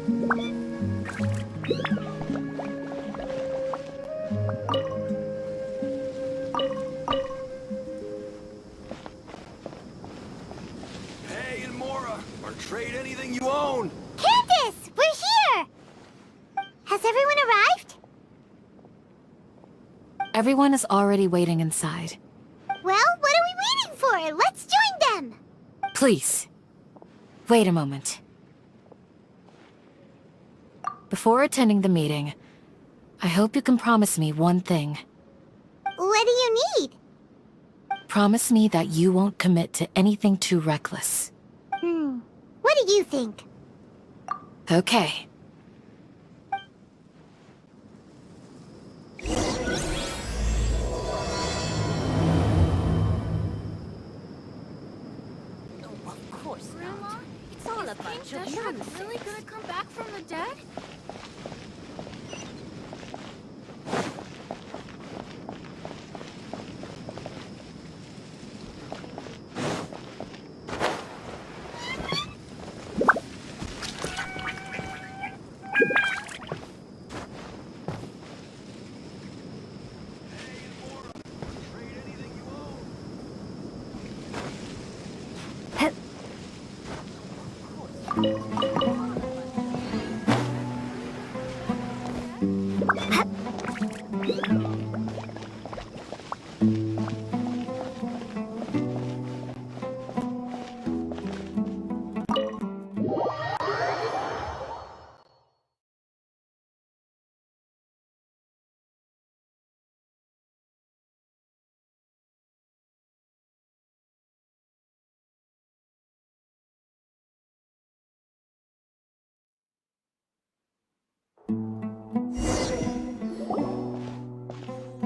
Hey, and Mora, or trade anything you own. Candace, we're here! Has everyone arrived? Everyone is already waiting inside. Well, what are we waiting for? Let's join them! Please, wait a moment. Before attending the meeting, I hope you can promise me one thing. What do you need? Promise me that you won't commit to anything too reckless. What do you think? Okay. Of course, Grandma. It's all a bunch of nonsense. Really gonna come back from the dead?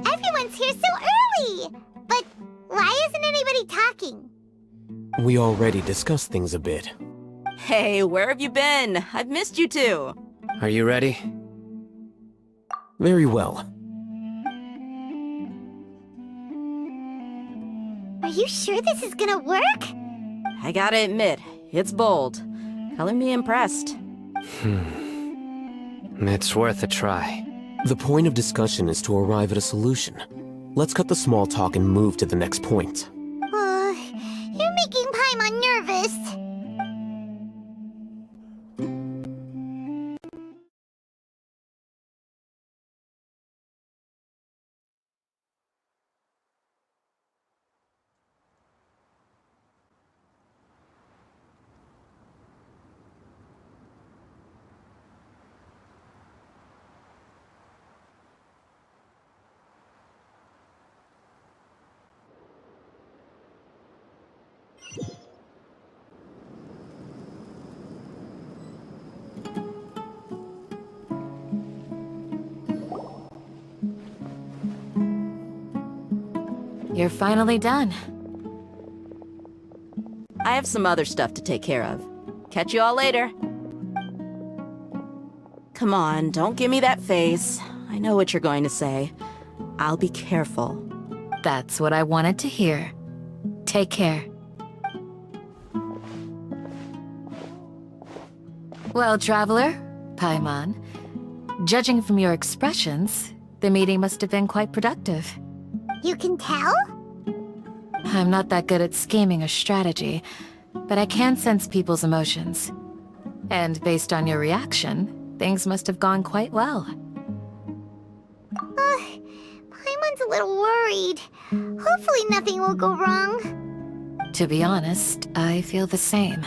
Everyone's here so early! But why isn't anybody talking? We already discussed things a bit. Hey, where have you been? I've missed you too. Are you ready? Very well. Are you sure this is gonna work? I gotta admit, it's bold. Color me impressed. It's worth a try. The point of discussion is to arrive at a solution. Let's cut the small talk and move to the next point. You're making Paimon nervous. You're finally done. I have some other stuff to take care of. Catch you all later. Come on, don't give me that face. I know what you're going to say. I'll be careful. That's what I wanted to hear. Take care. Well, traveler, Paimon, judging from your expressions, the meeting must have been quite productive. You can tell? I'm not that good at scheming or strategy, but I can sense people's emotions. And based on your reaction, things must have gone quite well. Paimon's a little worried. Hopefully nothing will go wrong. To be honest, I feel the same.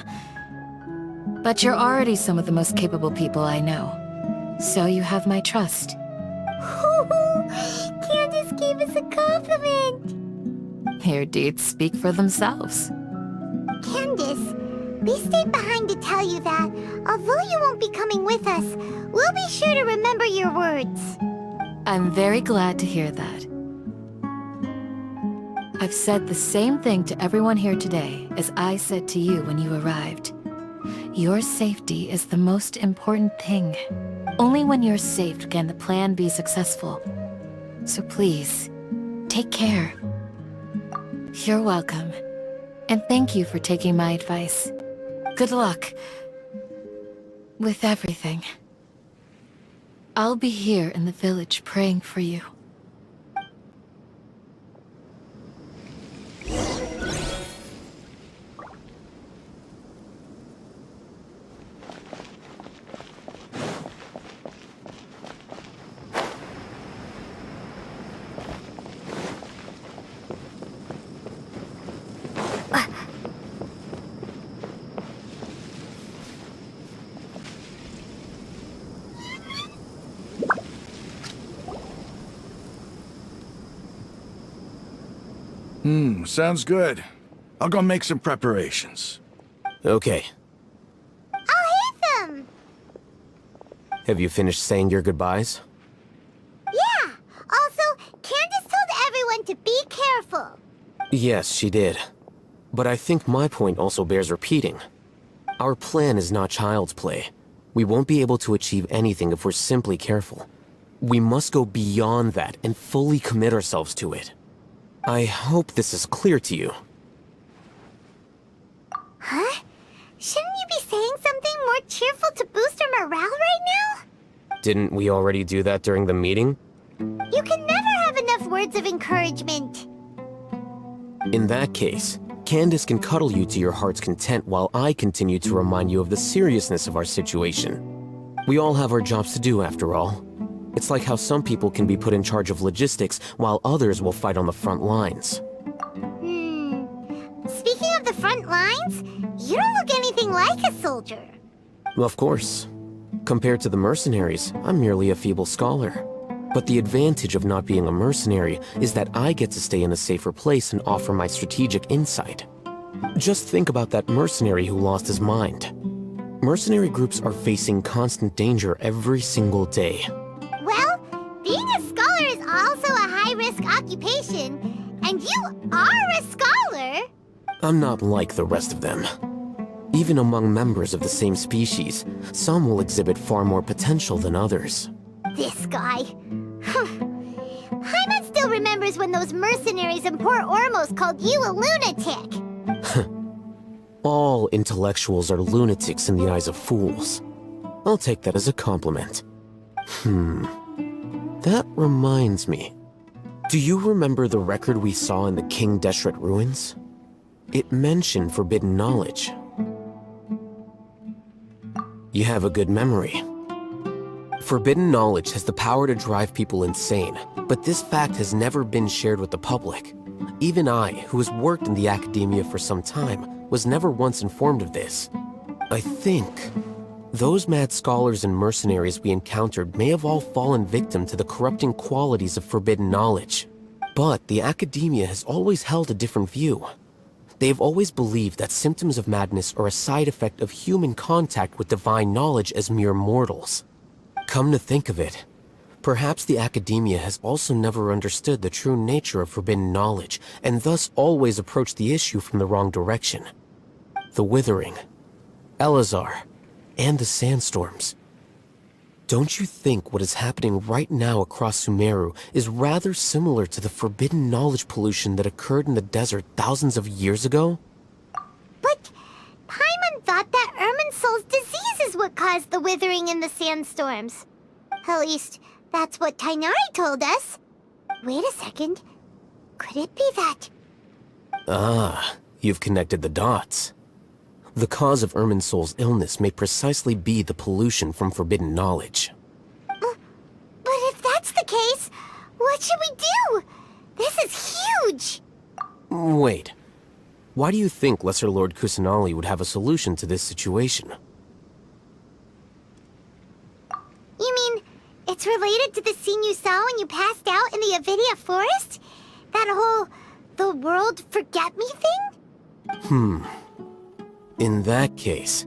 But you're already some of the most capable people I know. So you have my trust. Candace gave us a compliment! Your deeds speak for themselves. Candace, we stayed behind to tell you that, although you won't be coming with us, we'll be sure to remember your words. I'm very glad to hear that. I've said the same thing to everyone here today as I said to you when you arrived. Your safety is the most important thing. Only when you're safe can the plan be successful. So please, take care. You're welcome. And thank you for taking my advice. Good luck. with everything. I'll be here in the village praying for you. Sounds good. I'll go make some preparations. Okay. I'll hit them! Have you finished saying your goodbyes? Yeah! Also, Candace told everyone to be careful. Yes, she did. But I think my point also bears repeating. Our plan is not child's play. We won't be able to achieve anything if we're simply careful. We must go beyond that and fully commit ourselves to it. I hope this is clear to you. Huh? Shouldn't you be saying something more cheerful to boost our morale right now? Didn't we already do that during the meeting? You can never have enough words of encouragement. In that case, Candace can cuddle you to your heart's content while I continue to remind you of the seriousness of our situation. We all have our jobs to do, after all. It's like how some people can be put in charge of logistics while others will fight on the front lines. Speaking of the front lines, you don't look anything like a soldier. Of course. Compared to the mercenaries, I'm merely a feeble scholar. But the advantage of not being a mercenary is that I get to stay in a safer place and offer my strategic insight. Just think about that mercenary who lost his mind. Mercenary groups are facing constant danger every single day. Well, being a scholar is also a high-risk occupation, and you are a scholar. I'm not like the rest of them. Even among members of the same species, some will exhibit far more potential than others. This guy. Paimon still remembers when those mercenaries in Port Ormos called you a lunatic. All intellectuals are lunatics in the eyes of fools. I'll take that as a compliment. That reminds me. Do you remember the record we saw in the King Deshret ruins? It mentioned forbidden knowledge. You have a good memory. Forbidden knowledge has the power to drive people insane, but this fact has never been shared with the public. Even I, who has worked in the academia for some time, was never once informed of this. I think those mad scholars and mercenaries we encountered may have all fallen victim to the corrupting qualities of forbidden knowledge. But the academia has always held a different view. They have always believed that symptoms of madness are a side effect of human contact with divine knowledge as mere mortals. Come to think of it, perhaps the academia has also never understood the true nature of forbidden knowledge, and thus always approached the issue from the wrong direction. The Withering, Elazar, and the sandstorms. Don't you think what is happening right now across Sumeru is rather similar to the forbidden knowledge pollution that occurred in the desert thousands of years ago? But Paimon thought that Irminsul's disease is what caused the withering in the sandstorms. At least, that's what Tainari told us. Wait a second. Could it be that? Ah, you've connected the dots. The cause of Irminsul's illness may precisely be the pollution from forbidden knowledge. But if that's the case, what should we do? This is huge! Wait. Why do you think Lesser Lord Kusanali would have a solution to this situation? You mean, it's related to the scene you saw when you passed out in the Avidia forest? That whole, the world forget me thing? In that case,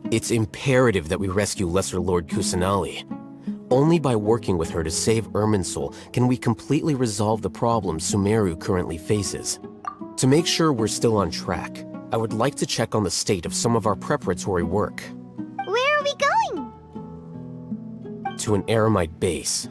it's imperative that we rescue Lesser Lord Kusanali. Only by working with her to save Irminsul can we completely resolve the problems Sumeru currently faces. To make sure we're still on track, I would like to check on the state of some of our preparatory work. Where are we going? To an Eremite base.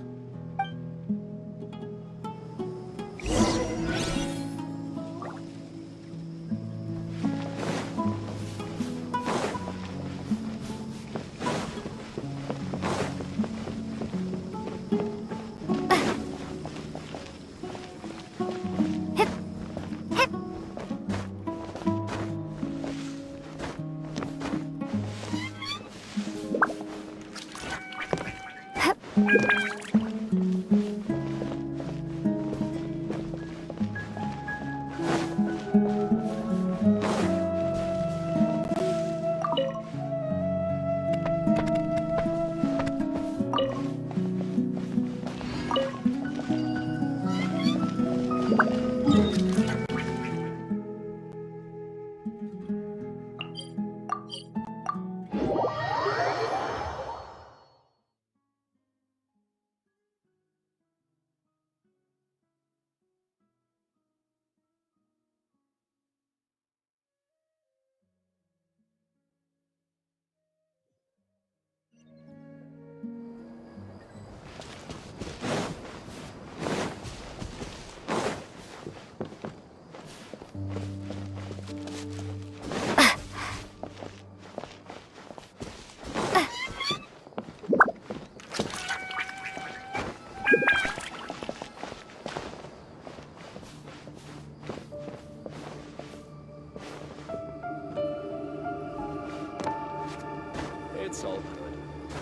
It's all good.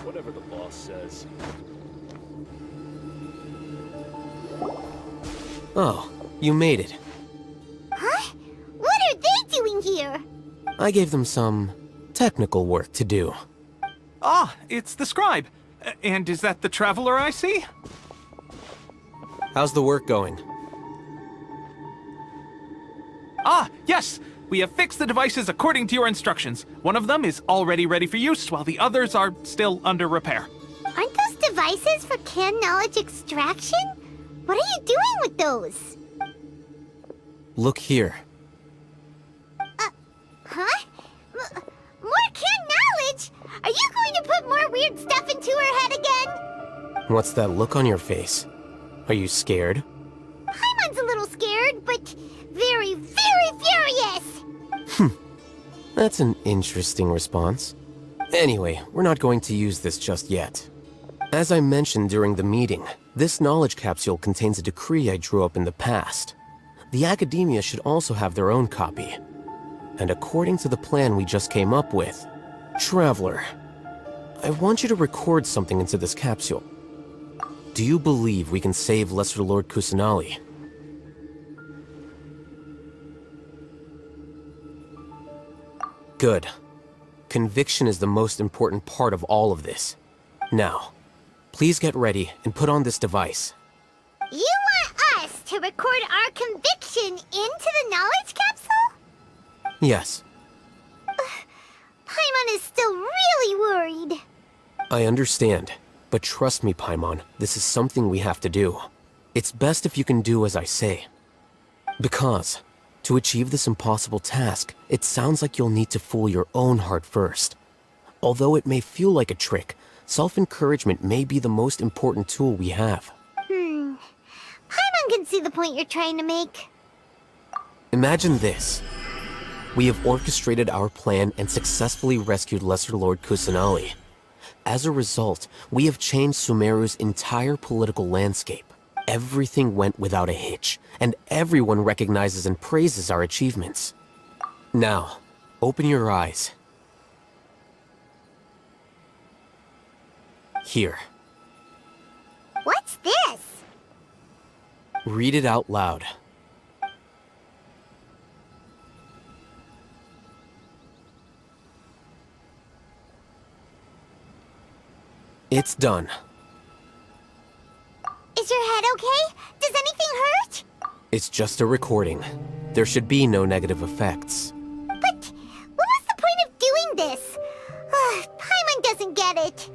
Whatever the boss says. Oh, you made it. Huh? What are they doing here? I gave them some technical work to do. Ah, it's the scribe. And is that the traveler I see? How's the work going? Ah, yes! We have fixed the devices according to your instructions. One of them is already ready for use, while the others are still under repair. Aren't those devices for canned knowledge extraction? What are you doing with those? Look here. Huh? More canned knowledge? Are you going to put more weird stuff into her head again? What's that look on your face? Are you scared? Paimon's a little scared, but very, very furious! That's an interesting response. Anyway, we're not going to use this just yet. As I mentioned during the meeting, this knowledge capsule contains a decree I drew up in the past. The academia should also have their own copy. And according to the plan we just came up with, Traveler, I want you to record something into this capsule. Do you believe we can save Lesser Lord Kusanali? Good. Conviction is the most important part of all of this. Now, please get ready and put on this device. You want us to record our conviction into the knowledge capsule? Yes, Paimon is still really worried. I understand. But trust me, Paimon, this is something we have to do. It's best if you can do as I say. Because, to achieve this impossible task, it sounds like you'll need to fool your own heart first. Although it may feel like a trick, self-encouragement may be the most important tool we have. Paimon can see the point you're trying to make. Imagine this. We have orchestrated our plan and successfully rescued Lesser Lord Kusanali. As a result, we have changed Sumeru's entire political landscape. Everything went without a hitch, and everyone recognizes and praises our achievements. Now, open your eyes. Here. What's this? Read it out loud. It's done. Is your head okay? Does anything hurt? It's just a recording. There should be no negative effects. But what was the point of doing this? Paimon doesn't get it.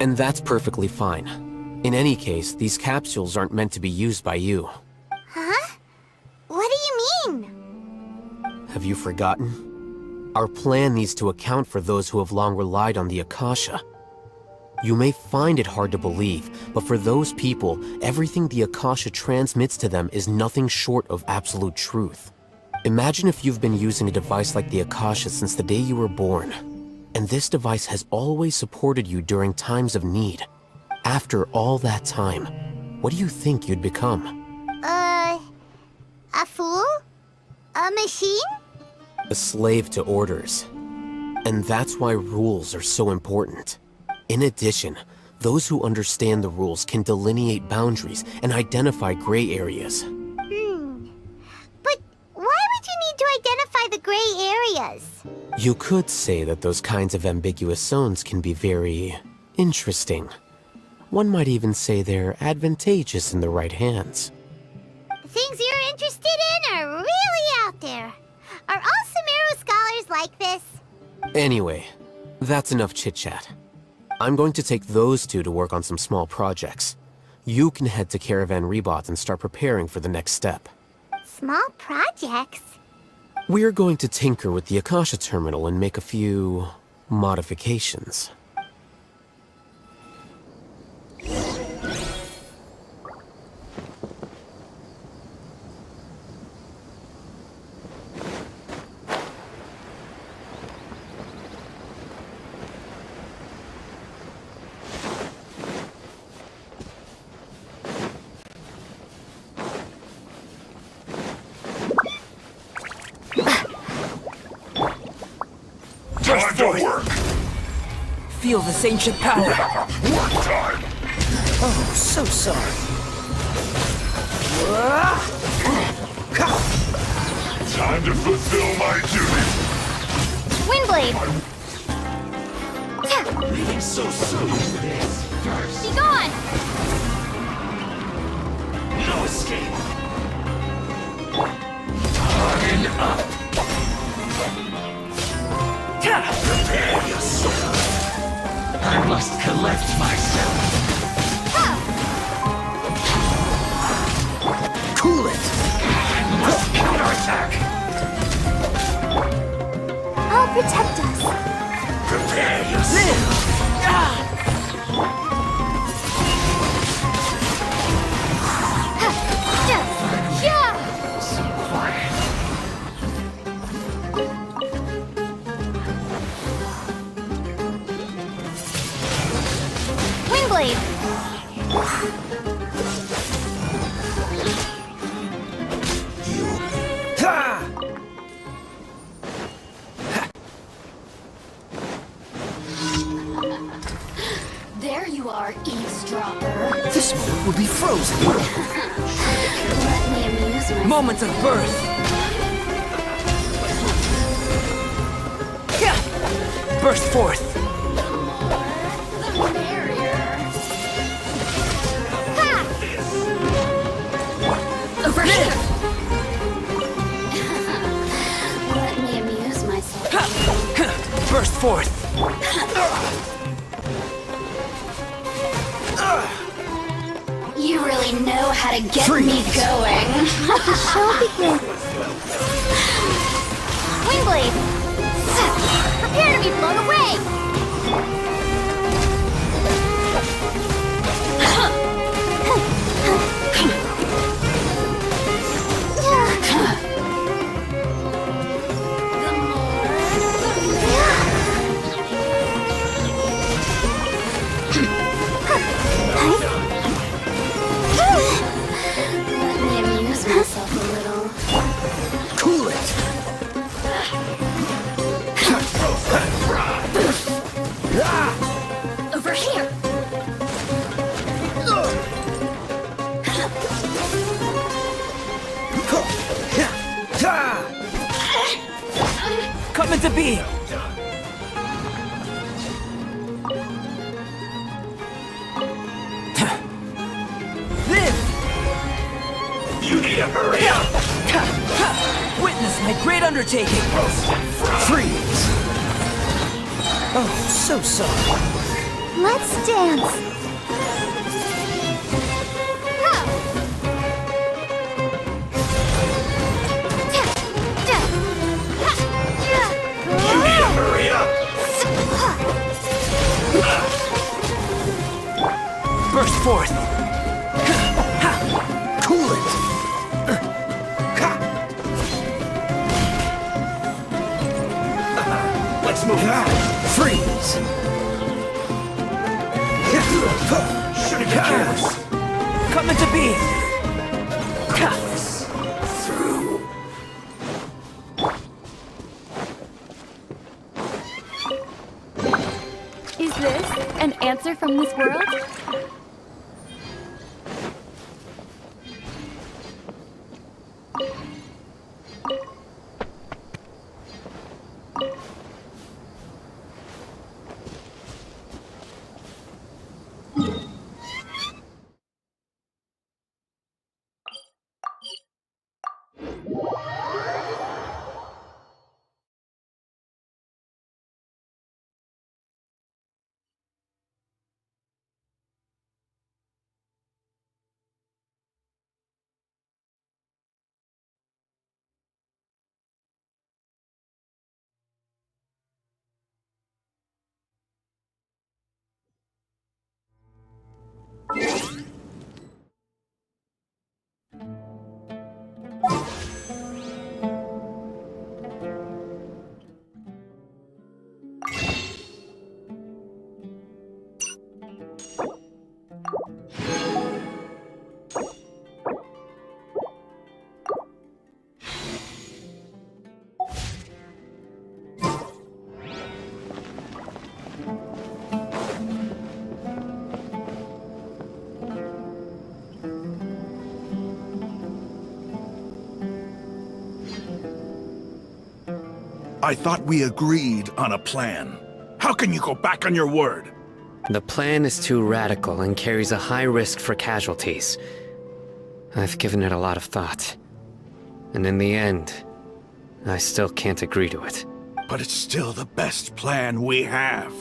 And that's perfectly fine. In any case, these capsules aren't meant to be used by you. Huh? What do you mean? Have you forgotten? Our plan needs to account for those who have long relied on the Akasha. You may find it hard to believe, but for those people, everything the Akasha transmits to them is nothing short of absolute truth. Imagine if you've been using a device like the Akasha since the day you were born, and this device has always supported you during times of need. After all that time, what do you think you'd become? A fool? A machine? A slave to orders. And that's why rules are so important. In addition, Those who understand the rules can delineate boundaries and identify gray areas. But why would you need to identify the gray areas? You could say that those kinds of ambiguous zones can be very interesting. One might even say they're advantageous in the right hands. The things you're interested in are really out there. Are all Sumeru scholars like this? Anyway, that's enough chit-chat. I'm going to take those two to work on some small projects. You can head to Caravan Rebot and start preparing for the next step. Small projects? We're going to tinker with the Akasha terminal and make a few modifications. Time to work! Feel this ancient power. Work time! Oh, so sorry. Time to fulfill my duty! Windblade! Leaving so soon! Be gone! No escape! Harden up! Prepare yourself! I must collect myself! Cool it! I must counterattack! I'll protect us. Prepare yourself! Windblade! There you are, eavesdropper. This moment will be frozen. Let me amuse myself. Moment of birth. Burst forth. The merrier. Over here. Let me amuse myself. Burst forth. You really know how to get me going. Let the show begin. Windblade! Prepare to be blown away! Let me amuse myself a little. Cool it. Over here. Come into being. Live. You need to hurry up! Witness my great undertaking. Freeze. Oh, so sorry. Let's dance! You need to hurry up! Burst forth. Cool it. Let's move out! Freeze. Shouldn't get careless! Come into being. Through! Is this an answer from this world? I thought we agreed on a plan. How can you go back on your word? The plan is too radical and carries a high risk for casualties. I've given it a lot of thought. And in the end, I still can't agree to it. But it's still the best plan we have.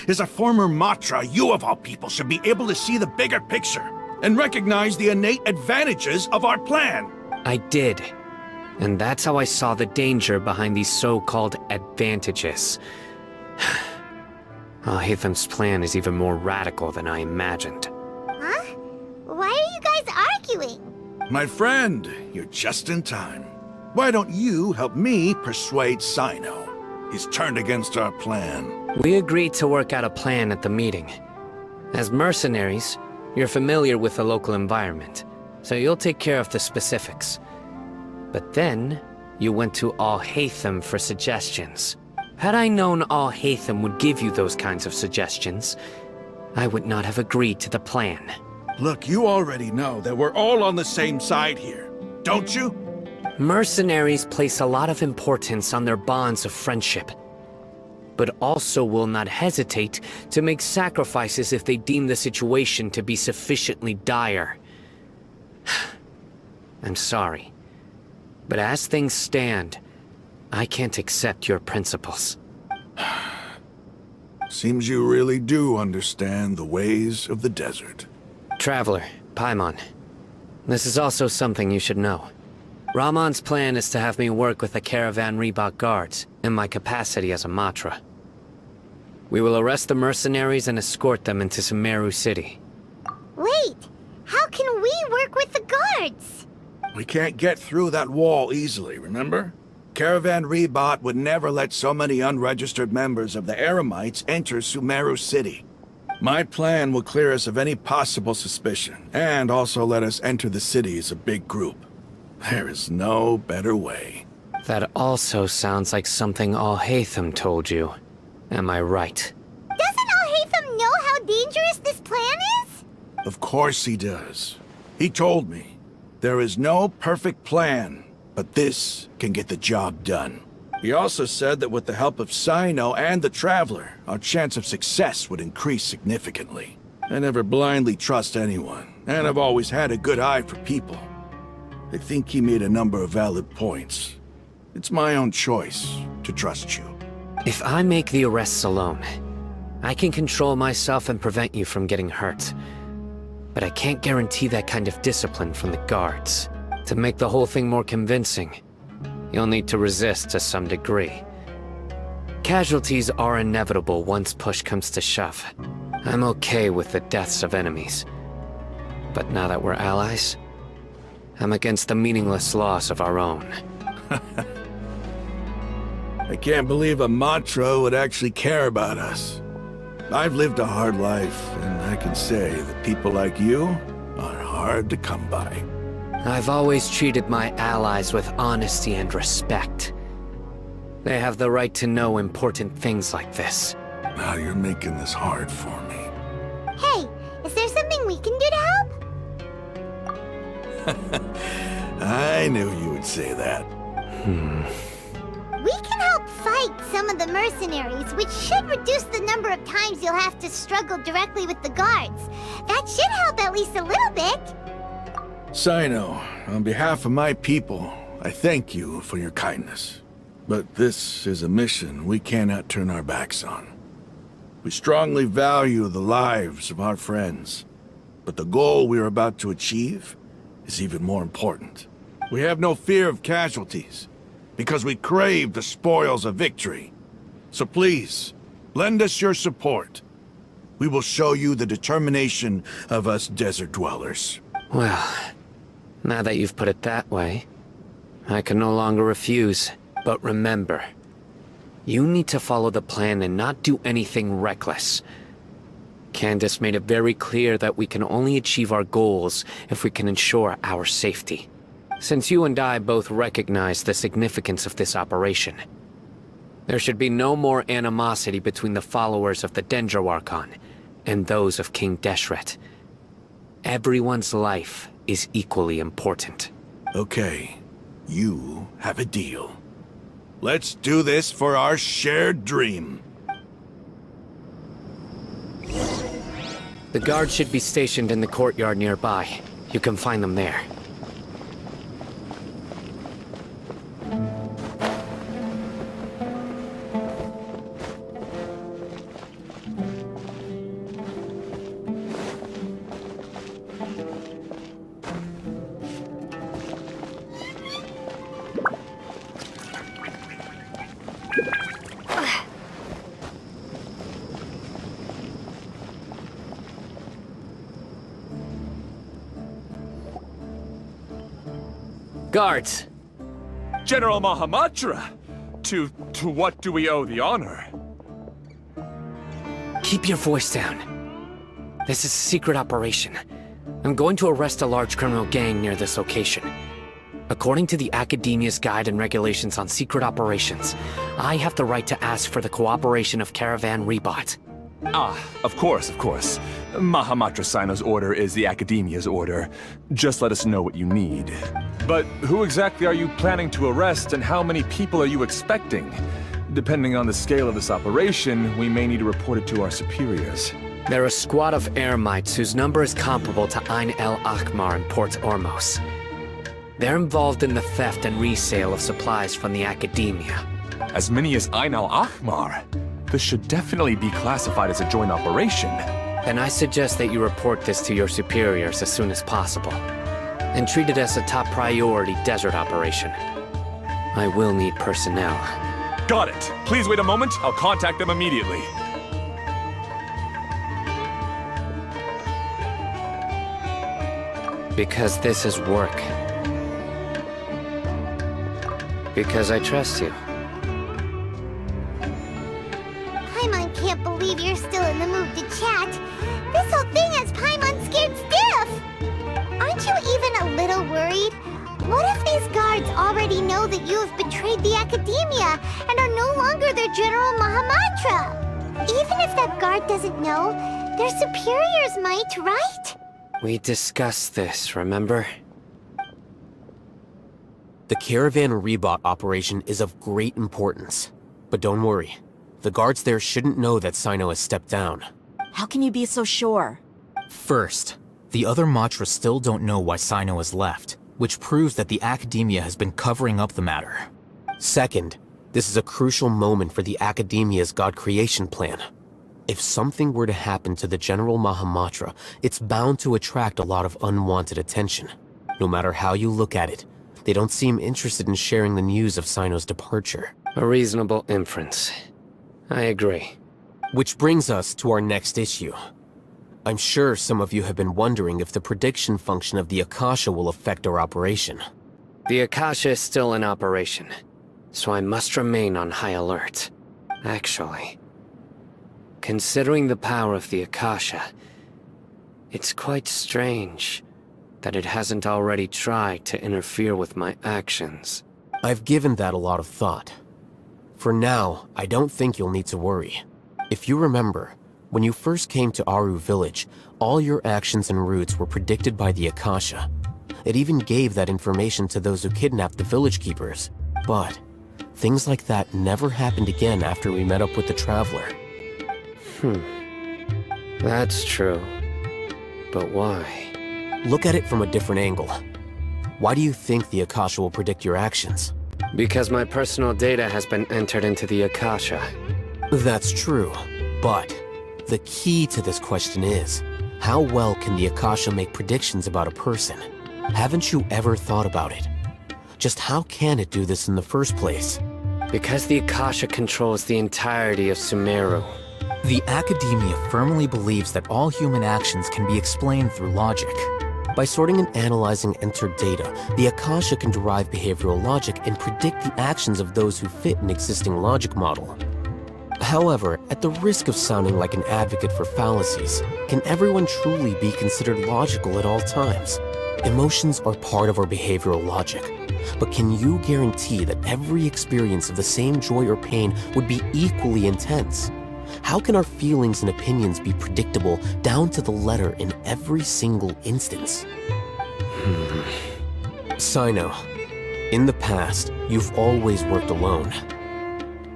As a former Matra, you of all people should be able to see the bigger picture and recognize the innate advantages of our plan. I did. And that's how I saw the danger behind these so-called advantages. Al-Haytham's plan is even more radical than I imagined. Huh? Why are you guys arguing? My friend, you're just in time. Why don't you help me persuade Sino? He's turned against our plan. We agreed to work out a plan at the meeting. As mercenaries, you're familiar with the local environment, so you'll take care of the specifics. But then, you went to Al-Haytham for suggestions. Had I known Al-Haytham would give you those kinds of suggestions, I would not have agreed to the plan. Look, you already know that we're all on the same side here, don't you? Mercenaries place a lot of importance on their bonds of friendship, but also will not hesitate to make sacrifices if they deem the situation to be sufficiently dire. I'm sorry, but as things stand, I can't accept your principles. Seems you really do understand the ways of the desert. Traveler, Paimon, this is also something you should know. Ramon's plan is to have me work with the Caravan Reebok guards in my capacity as a Matra. We will arrest the mercenaries and escort them into Sumeru City. Wait, how can we work with the guards? We can't get through that wall easily, remember? Caravan Reebok would never let so many unregistered members of the Eremites enter Sumeru City. My plan will clear us of any possible suspicion, and also let us enter the city as a big group. There is no better way. That also sounds like something Al-Haytham told you. Am I right? Doesn't Al-Haytham know how dangerous this plan is? Of course he does. He told me. There is no perfect plan, but this can get the job done. He also said that with the help of Sino and the Traveler, our chance of success would increase significantly. I never blindly trust anyone, and I've always had a good eye for people. I think he made a number of valid points. It's my own choice to trust you. If I make the arrests alone, I can control myself and prevent you from getting hurt. But I can't guarantee that kind of discipline from the guards. To make the whole thing more convincing, you'll need to resist to some degree. Casualties are inevitable once push comes to shove. I'm okay with the deaths of enemies. But now that we're allies, I'm against the meaningless loss of our own. I can't believe a Matra would actually care about us. I've lived a hard life, and I can say that people like you are hard to come by. I've always treated my allies with honesty and respect. They have the right to know important things like this. Now you're making this hard for me. Hey, is there something we can do to help? I knew you would say that. We can help fight some of the mercenaries, which should reduce the number of times you'll have to struggle directly with the guards. That should help at least a little bit. Sino, on behalf of my people, I thank you for your kindness. But this is a mission we cannot turn our backs on. We strongly value the lives of our friends, but the goal we are about to achieve is even more important. We have no fear of casualties, because we crave the spoils of victory. So please, lend us your support. We will show you the determination of us desert dwellers. Well, now that you've put it that way, I can no longer refuse. But remember, you need to follow the plan and not do anything reckless. Candace made it very clear that we can only achieve our goals if we can ensure our safety. Since you and I both recognize the significance of this operation, there should be no more animosity between the followers of the Dendro Archon and those of King Deshret. Everyone's life is equally important. Okay, you have a deal. Let's do this for our shared dream. The guards should be stationed in the courtyard nearby. You can find them there. Guards! General Mahamatra! To what do we owe the honor? Keep your voice down. This is a secret operation. I'm going to arrest a large criminal gang near this location. According to the Academia's Guide and Regulations on Secret Operations, I have the right to ask for the cooperation of Caravan Rebot. Ah, of course, of course. Mahamatra Sino's order is the Academia's order. Just let us know what you need. But who exactly are you planning to arrest, and how many people are you expecting? Depending on the scale of this operation, we may need to report it to our superiors. They're a squad of Eremites whose number is comparable to Ain El Akmar in Port Ormos. They're involved in the theft and resale of supplies from the Academia. As many as Ain El Akmar? This should definitely be classified as a joint operation. And I suggest that you report this to your superiors as soon as possible, and treat it as a top priority desert operation. I will need personnel. Got it. Please wait a moment. I'll contact them immediately. Because this is work. Because I trust you. Paimon can't believe you're still in the mood to chat. This whole thing has Paimon scared stiff. Aren't you even a little worried? What if these guards already know that you have betrayed the Academia and are no longer their General Mahamatra? Even if that guard doesn't know, their superiors might, right? We discussed this, remember? The Caravan Rebot operation is of great importance. But don't worry, the guards there shouldn't know that Sino has stepped down. How can you be so sure? First, the other Matra still don't know why Sino has left, which proves that the Academia has been covering up the matter. Second, this is a crucial moment for the Academia's God creation plan. If something were to happen to the General Mahamatra, it's bound to attract a lot of unwanted attention. No matter how you look at it, they don't seem interested in sharing the news of Sino's departure. A reasonable inference. I agree. Which brings us to our next issue. I'm sure some of you have been wondering if the prediction function of the Akasha will affect our operation. The Akasha is still in operation, so I must remain on high alert. Actually, considering the power of the Akasha, it's quite strange that it hasn't already tried to interfere with my actions. I've given that a lot of thought. For now, I don't think you'll need to worry. If you remember, when you first came to Aru Village, all your actions and routes were predicted by the Akasha. It even gave that information to those who kidnapped the village keepers. But things like that never happened again after we met up with the Traveler. That's true. But why? Look at it from a different angle. Why do you think the Akasha will predict your actions? Because my personal data has been entered into the Akasha. That's true, but the key to this question is, how well can the Akasha make predictions about a person? Haven't you ever thought about it? Just how can it do this in the first place? Because the Akasha controls the entirety of Sumeru. The Academia firmly believes that all human actions can be explained through logic. By sorting and analyzing entered data, the Akasha can derive behavioral logic and predict the actions of those who fit an existing logic model. However, at the risk of sounding like an advocate for fallacies, can everyone truly be considered logical at all times? Emotions are part of our behavioral logic, but can you guarantee that every experience of the same joy or pain would be equally intense? How can our feelings and opinions be predictable down to the letter in every single instance? Sino, in the past, you've always worked alone.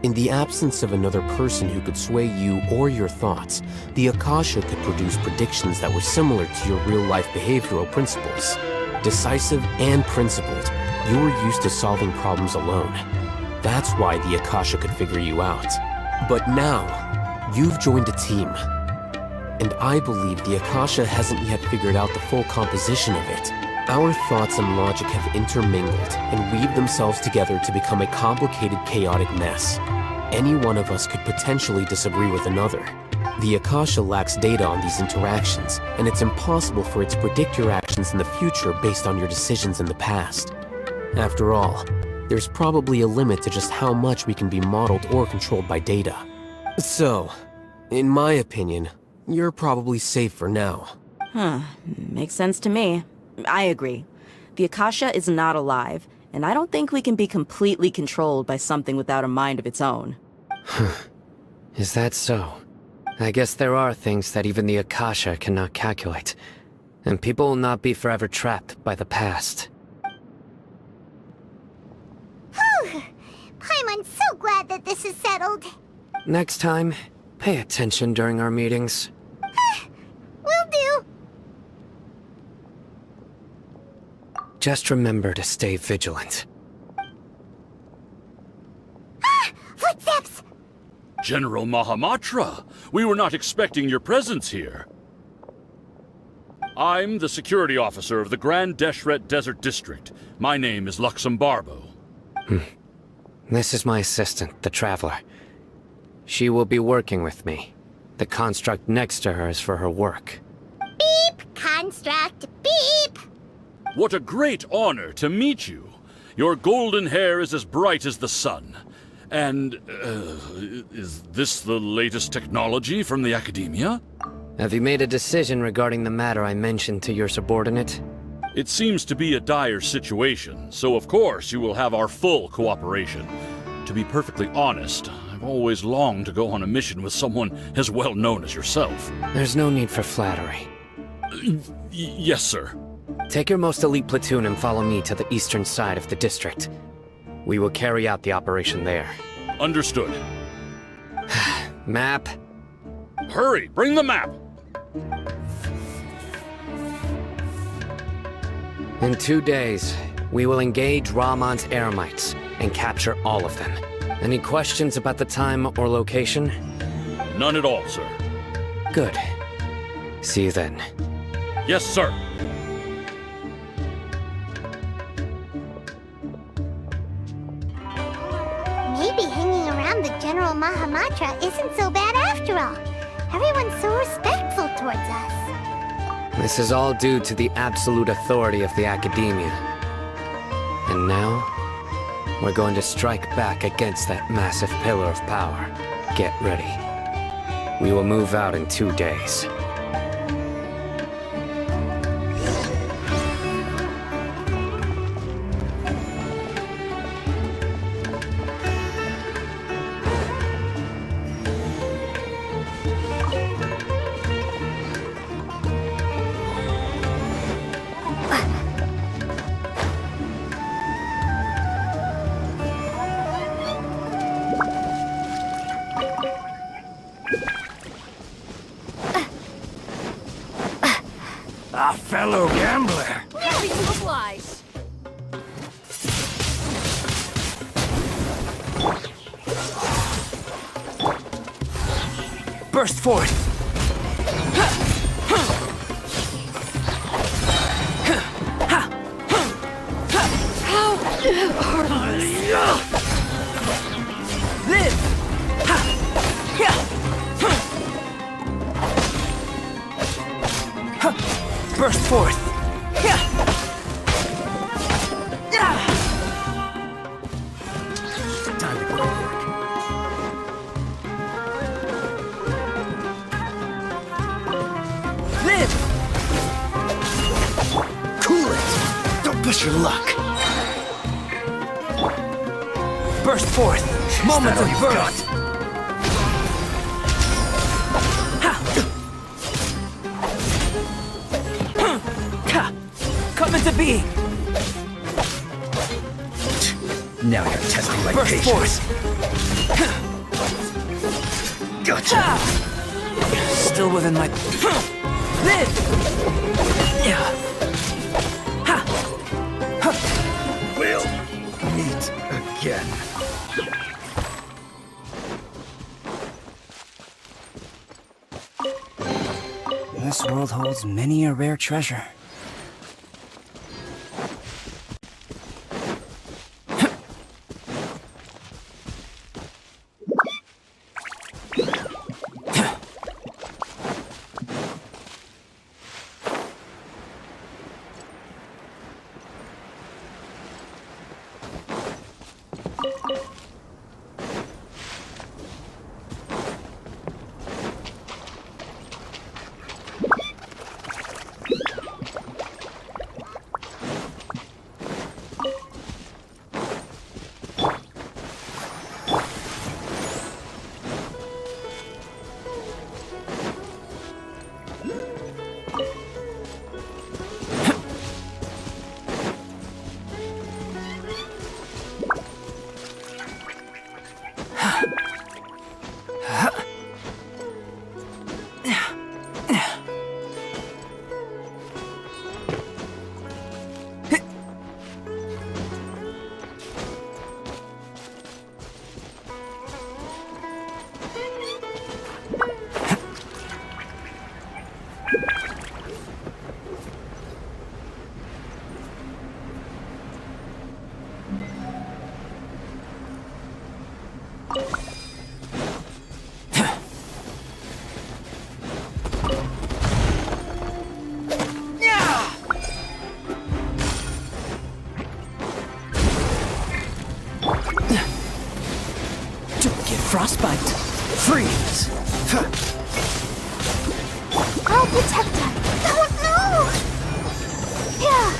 In the absence of another person who could sway you or your thoughts, the Akasha could produce predictions that were similar to your real-life behavioral principles. Decisive and principled, you were used to solving problems alone. That's why the Akasha could figure you out. But now, you've joined a team. And I believe the Akasha hasn't yet figured out the full composition of it. Our thoughts and logic have intermingled and weaved themselves together to become a complicated, chaotic mess. Any one of us could potentially disagree with another. The Akasha lacks data on these interactions, and it's impossible for it to predict your actions in the future based on your decisions in the past. After all, there's probably a limit to just how much we can be modeled or controlled by data. So, in my opinion, you're probably safe for now. Makes sense to me. I agree. The Akasha is not alive, and I don't think we can be completely controlled by something without a mind of its own. Is that so? I guess there are things that even the Akasha cannot calculate, and people will not be forever trapped by the past. Whew! I'm so glad that this is settled. Next time, pay attention during our meetings. Will do. Just remember to stay vigilant. Footsteps! General Mahamatra, we were not expecting your presence here. I'm the security officer of the Grand Deshret Desert District. My name is Luxembarbo. This is my assistant, the Traveler. She will be working with me. The construct next to her is for her work. Beep! Construct, beep! What a great honor to meet you. Your golden hair is as bright as the sun. And, is this the latest technology from the Academia? Have you made a decision regarding the matter I mentioned to your subordinate? It seems to be a dire situation, so of course you will have our full cooperation. To be perfectly honest, I've always longed to go on a mission with someone as well known as yourself. There's no need for flattery. Yes, sir. Take your most elite platoon and follow me to the eastern side of the district. We will carry out the operation there. Understood. Map. Hurry, bring the map! In 2 days, we will engage Rahman's Eremites and capture all of them. Any questions about the time or location? None at all, sir. Good. See you then. Yes, sir. Maybe hanging around the General Mahamatra isn't so bad after all. Everyone's so respectful towards us. This is all due to the absolute authority of the Academia. And now, we're going to strike back against that massive pillar of power. Get ready. We will move out in 2 days. A fellow gambler. Happy to oblige. Burst forth! Live! Burst forth! Time to go to work. Live! Cool it! Don't push your luck! Burst forth! Moment of birth! Come into being! Now you're testing my Burst patience. forth! Gotcha. Still within my... Live! Yeah. We'll meet again. This world holds many a rare treasure. Frostbite. Freeze. I'll protect her. Oh no! Yeah.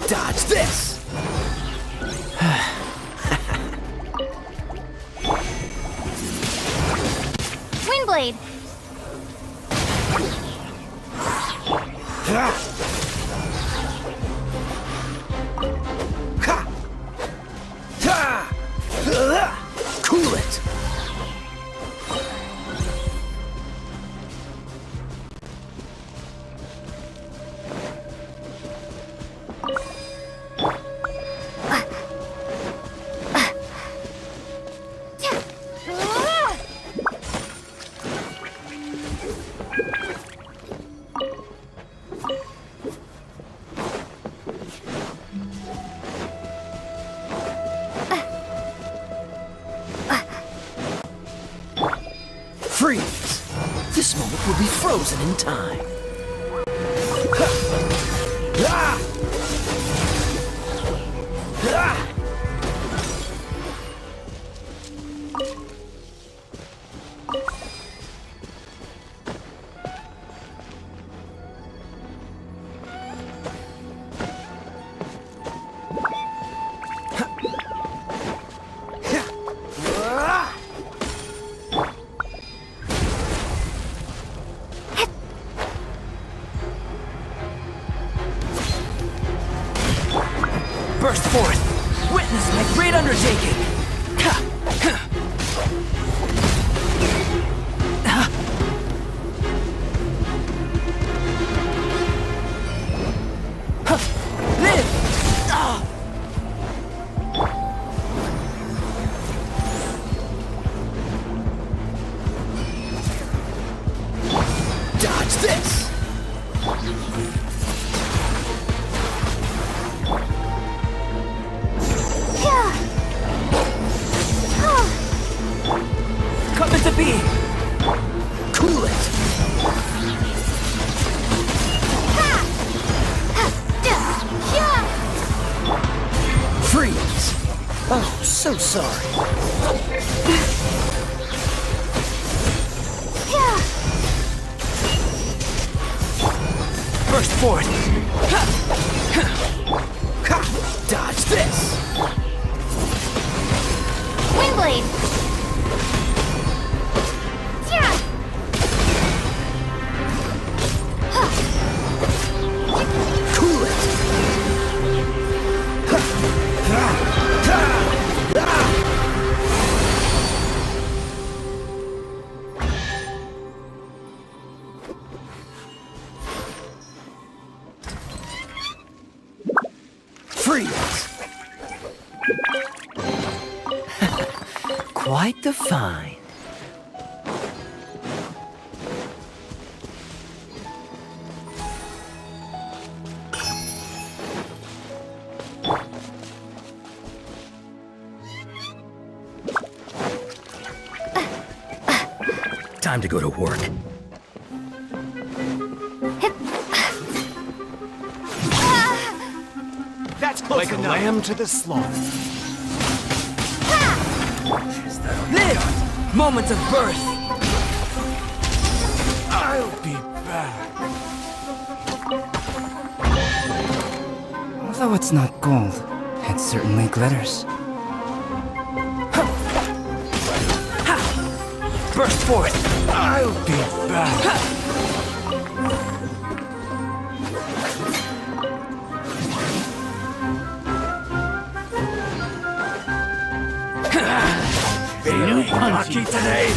Dodge this. Windblade. Cool it. Freeze! This moment will be frozen in time. Burst forth! Witness my great undertaking! Live! Dodge this! Come into being! Cool it! Freeze! Oh, so sorry. Burst forth! Dodge this! Windblade! Cool it! Freeze! Quite the find. Time to go to work. That's close like enough. A lamb to the slaughter. Live! Moment of birth! I'll be back. Although it's not gold, it certainly glitters. Burst forth! I'll be back. Feeling lucky today?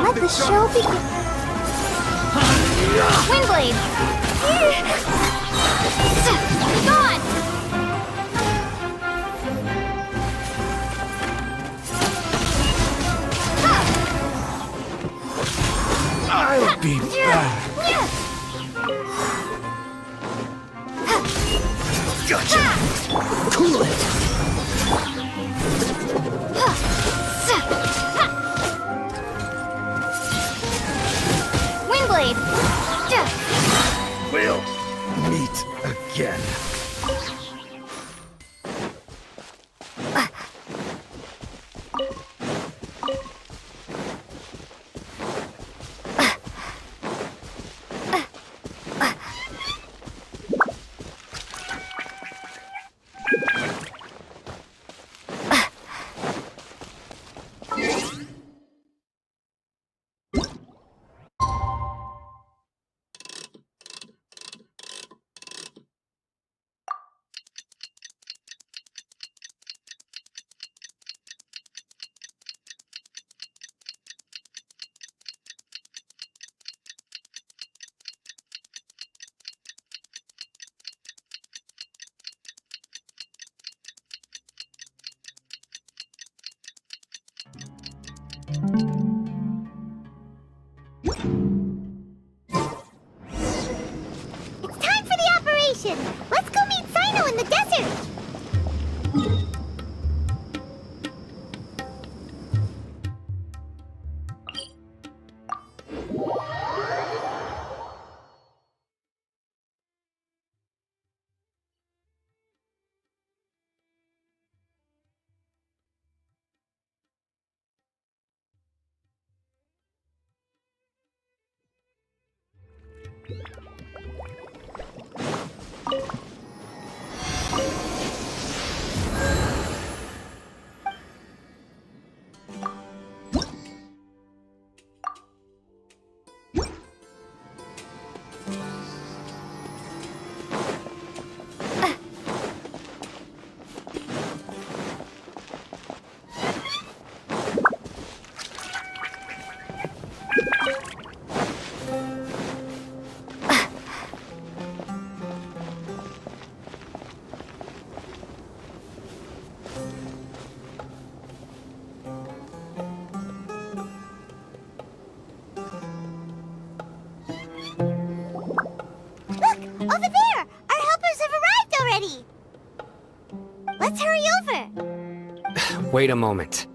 Let the show begin. Windblade! Gone! I'll be back. Gotcha! Cool it! Windblade! We'll meet again. Wait a moment.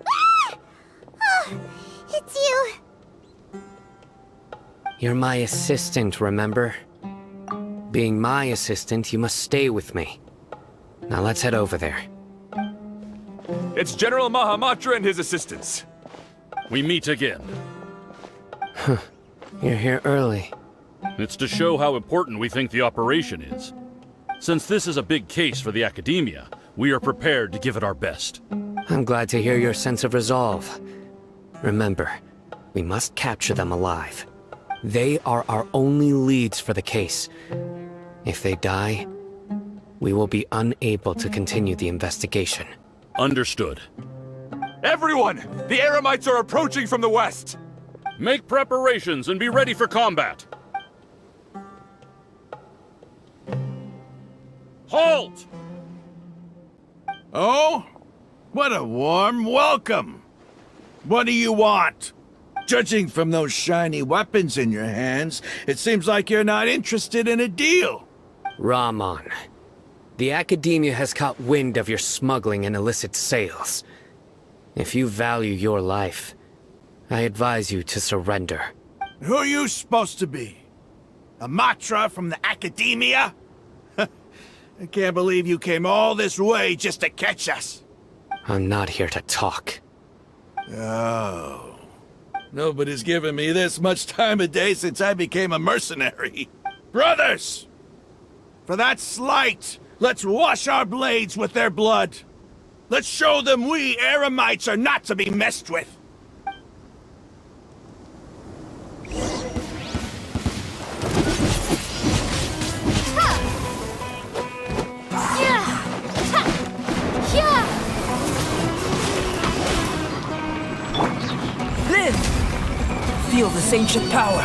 Ah! Oh, it's you. You're my assistant, remember? Being my assistant, you must stay with me. Now let's head over there. It's General Mahamatra and his assistants. We meet again. You're here early. It's to show how important we think the operation is. Since this is a big case for the Academia, we are prepared to give it our best. I'm glad to hear your sense of resolve. Remember, we must capture them alive. They are our only leads for the case. If they die, we will be unable to continue the investigation. Understood. Everyone! The Eremites are approaching from the west! Make preparations and be ready for combat! Halt! Oh? What a warm welcome! What do you want? Judging from those shiny weapons in your hands, it seems like you're not interested in a deal. Rahman, the Academia has caught wind of your smuggling and illicit sales. If you value your life, I advise you to surrender. Who are you supposed to be? A Matra from the Academia? I can't believe you came all this way just to catch us. I'm not here to talk. Oh. Nobody's given me this much time of day since I became a mercenary. Brothers! For that slight, let's wash our blades with their blood. Let's show them we Eremites are not to be messed with. Live! Feel this ancient power.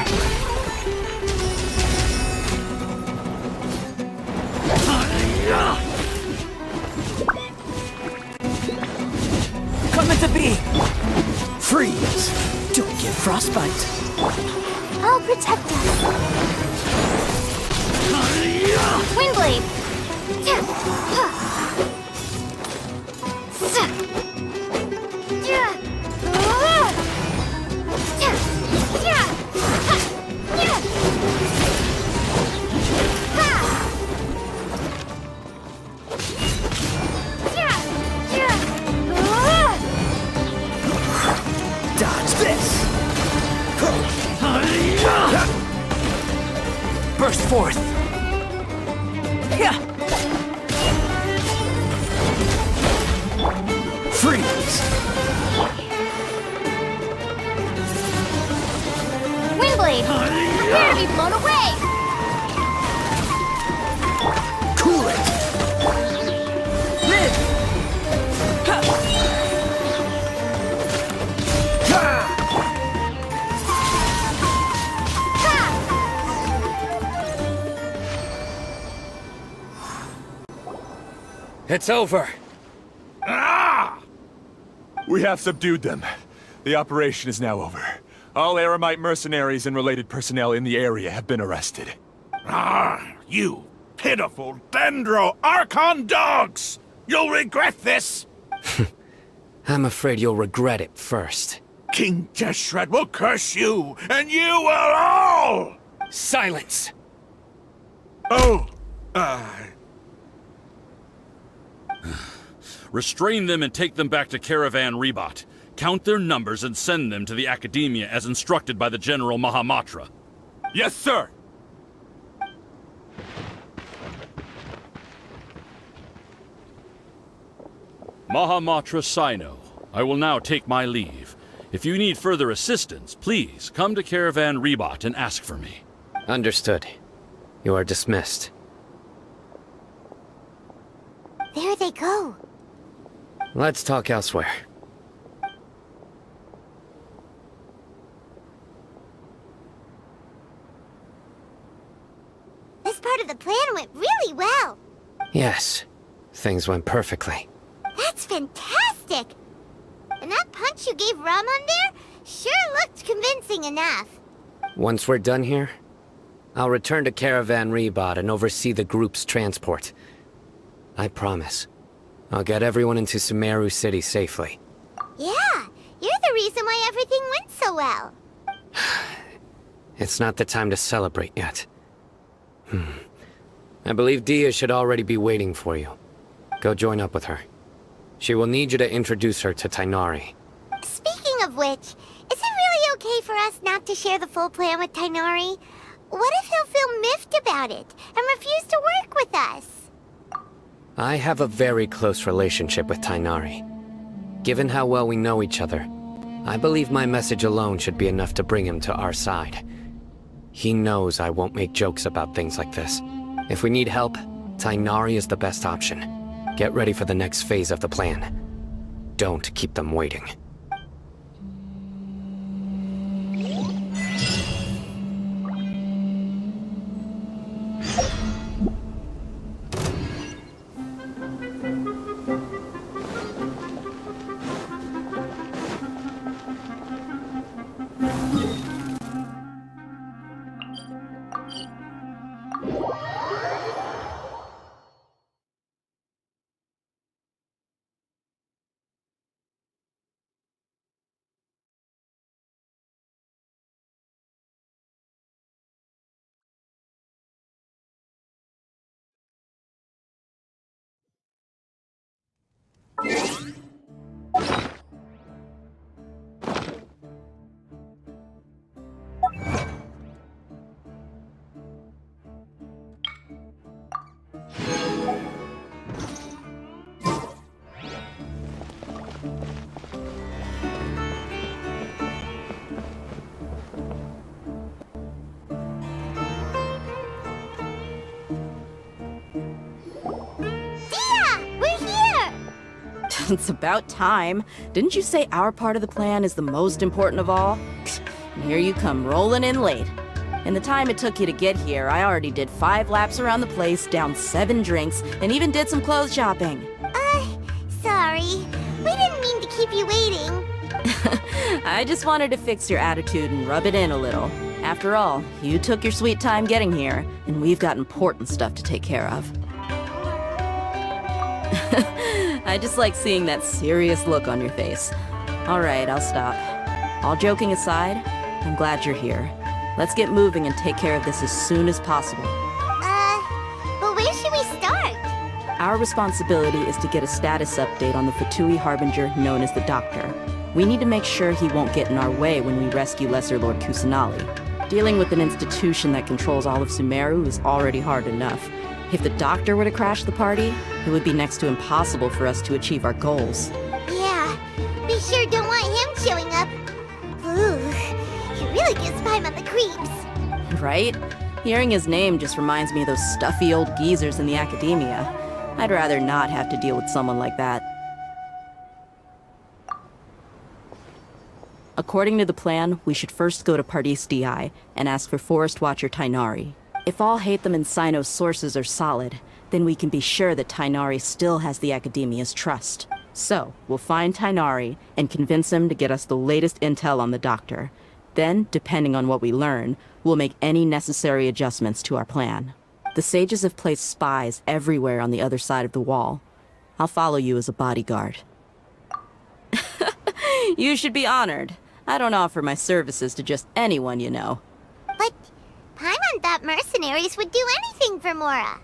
Coming to be! Freeze! Don't get frostbite. I'll protect us. Windblade! Dodge this! Burst forth! Freeze! Windblade! Prepare to be blown away! Cool it! Live! It's over. Ah! We have subdued them. The operation is now over. All Eremite mercenaries and related personnel in the area have been arrested. Ah, you pitiful Dendro Archon dogs! You'll regret this! I'm afraid you'll regret it first. King Deshret will curse you, and you will all! Silence! Oh, Restrain them and take them back to Caravan Rebot. Count their numbers and send them to the Academia as instructed by the General Mahamatra. Yes, sir! Mahamatra Sino, I will now take my leave. If you need further assistance, please come to Caravan Rebot and ask for me. Understood. You are dismissed. There they go. Let's talk elsewhere. This part of the plan went really well. Yes, things went perfectly. That's fantastic! And that punch you gave Ramon there sure looked convincing enough. Once we're done here, I'll return to Caravan Rebot and oversee the group's transport. I promise, I'll get everyone into Sumeru City safely. Yeah, you're the reason why everything went so well. It's not the time to celebrate yet. I believe Dia should already be waiting for you. Go join up with her. She will need you to introduce her to Tainari. Speaking of which, is it really okay for us not to share the full plan with Tainari? What if he'll feel miffed about it and refuse to work with us? I have a very close relationship with Tainari. Given how well we know each other, I believe my message alone should be enough to bring him to our side. He knows I won't make jokes about things like this. If we need help, Tainari is the best option. Get ready for the next phase of the plan. Don't keep them waiting. It's about time. Didn't you say our part of the plan is the most important of all? And here you come rolling in late. In the time it took you to get here, I already did 5 laps around the place, downed 7 drinks, and even did some clothes shopping. Sorry. We didn't mean to keep you waiting. I just wanted to fix your attitude and rub it in a little. After all, you took your sweet time getting here, and we've got important stuff to take care of. I just like seeing that serious look on your face. Alright, I'll stop. All joking aside, I'm glad you're here. Let's get moving and take care of this as soon as possible. But where should we start? Our responsibility is to get a status update on the Fatui Harbinger known as the Doctor. We need to make sure he won't get in our way when we rescue Lesser Lord Kusanali. Dealing with an institution that controls all of Sumeru is already hard enough. If the Doctor were to crash the party, it would be next to impossible for us to achieve our goals. Yeah, we sure don't want him showing up. Ooh, he really gives Paimon the creeps. Right? Hearing his name just reminds me of those stuffy old geezers in the academia. I'd rather not have to deal with someone like that. According to the plan, we should first go to Pardis Di and ask for Forest Watcher Tainari. If all Hatham and Sino's sources are solid, then we can be sure that Tainari still has the Academia's trust. So, we'll find Tainari and convince him to get us the latest intel on the Doctor. Then, depending on what we learn, we'll make any necessary adjustments to our plan. The sages have placed spies everywhere on the other side of the wall. I'll follow you as a bodyguard. You should be honored. I don't offer my services to just anyone you know. But Paimon thought mercenaries would do anything for Mora.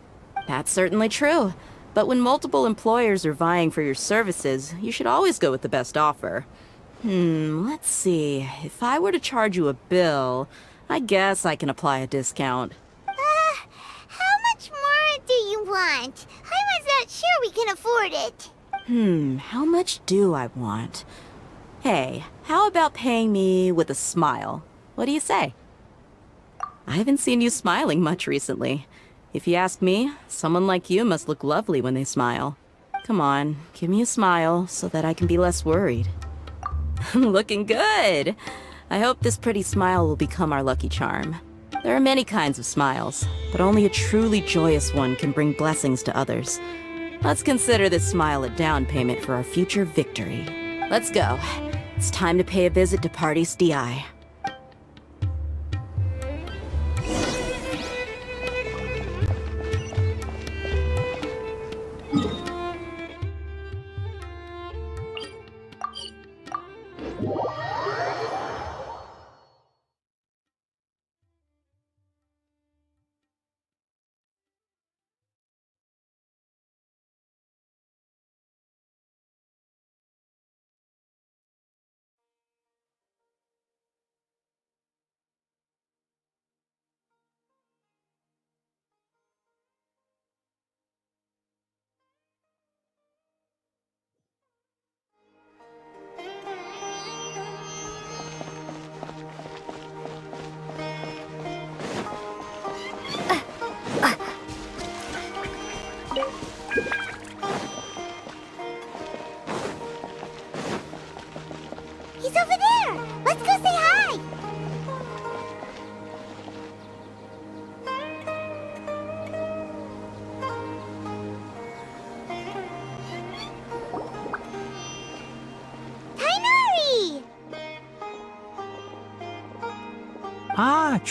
That's certainly true. But when multiple employers are vying for your services, you should always go with the best offer. Let's see. If I were to charge you a bill, I guess I can apply a discount. How much more do you want? Paimon's not sure we can afford it. How much do I want? Hey, how about paying me with a smile? What do you say? I haven't seen you smiling much recently. If you ask me, someone like you must look lovely when they smile. Come on, give me a smile so that I can be less worried. Looking good! I hope this pretty smile will become our lucky charm. There are many kinds of smiles, but only a truly joyous one can bring blessings to others. Let's consider this smile a down payment for our future victory. Let's go. It's time to pay a visit to Pardis Di.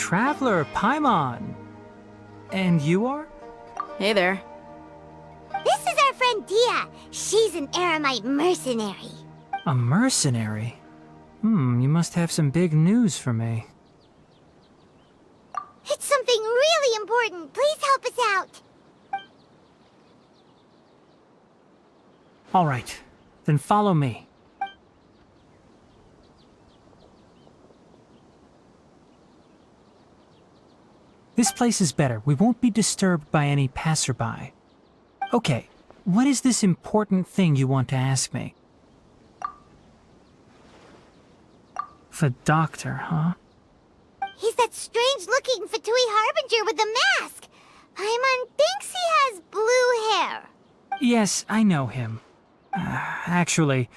Traveler Paimon. And you are? Hey there. This is our friend Dia. She's an Aramite mercenary. A mercenary? You must have some big news for me. It's something really important. Please help us out. All right, then follow me. This place is better. We won't be disturbed by any passerby. Okay, what is this important thing you want to ask me? The doctor, huh? He's that strange-looking Fatui Harbinger with the mask. Paimon thinks he has blue hair. Yes, I know him. Actually,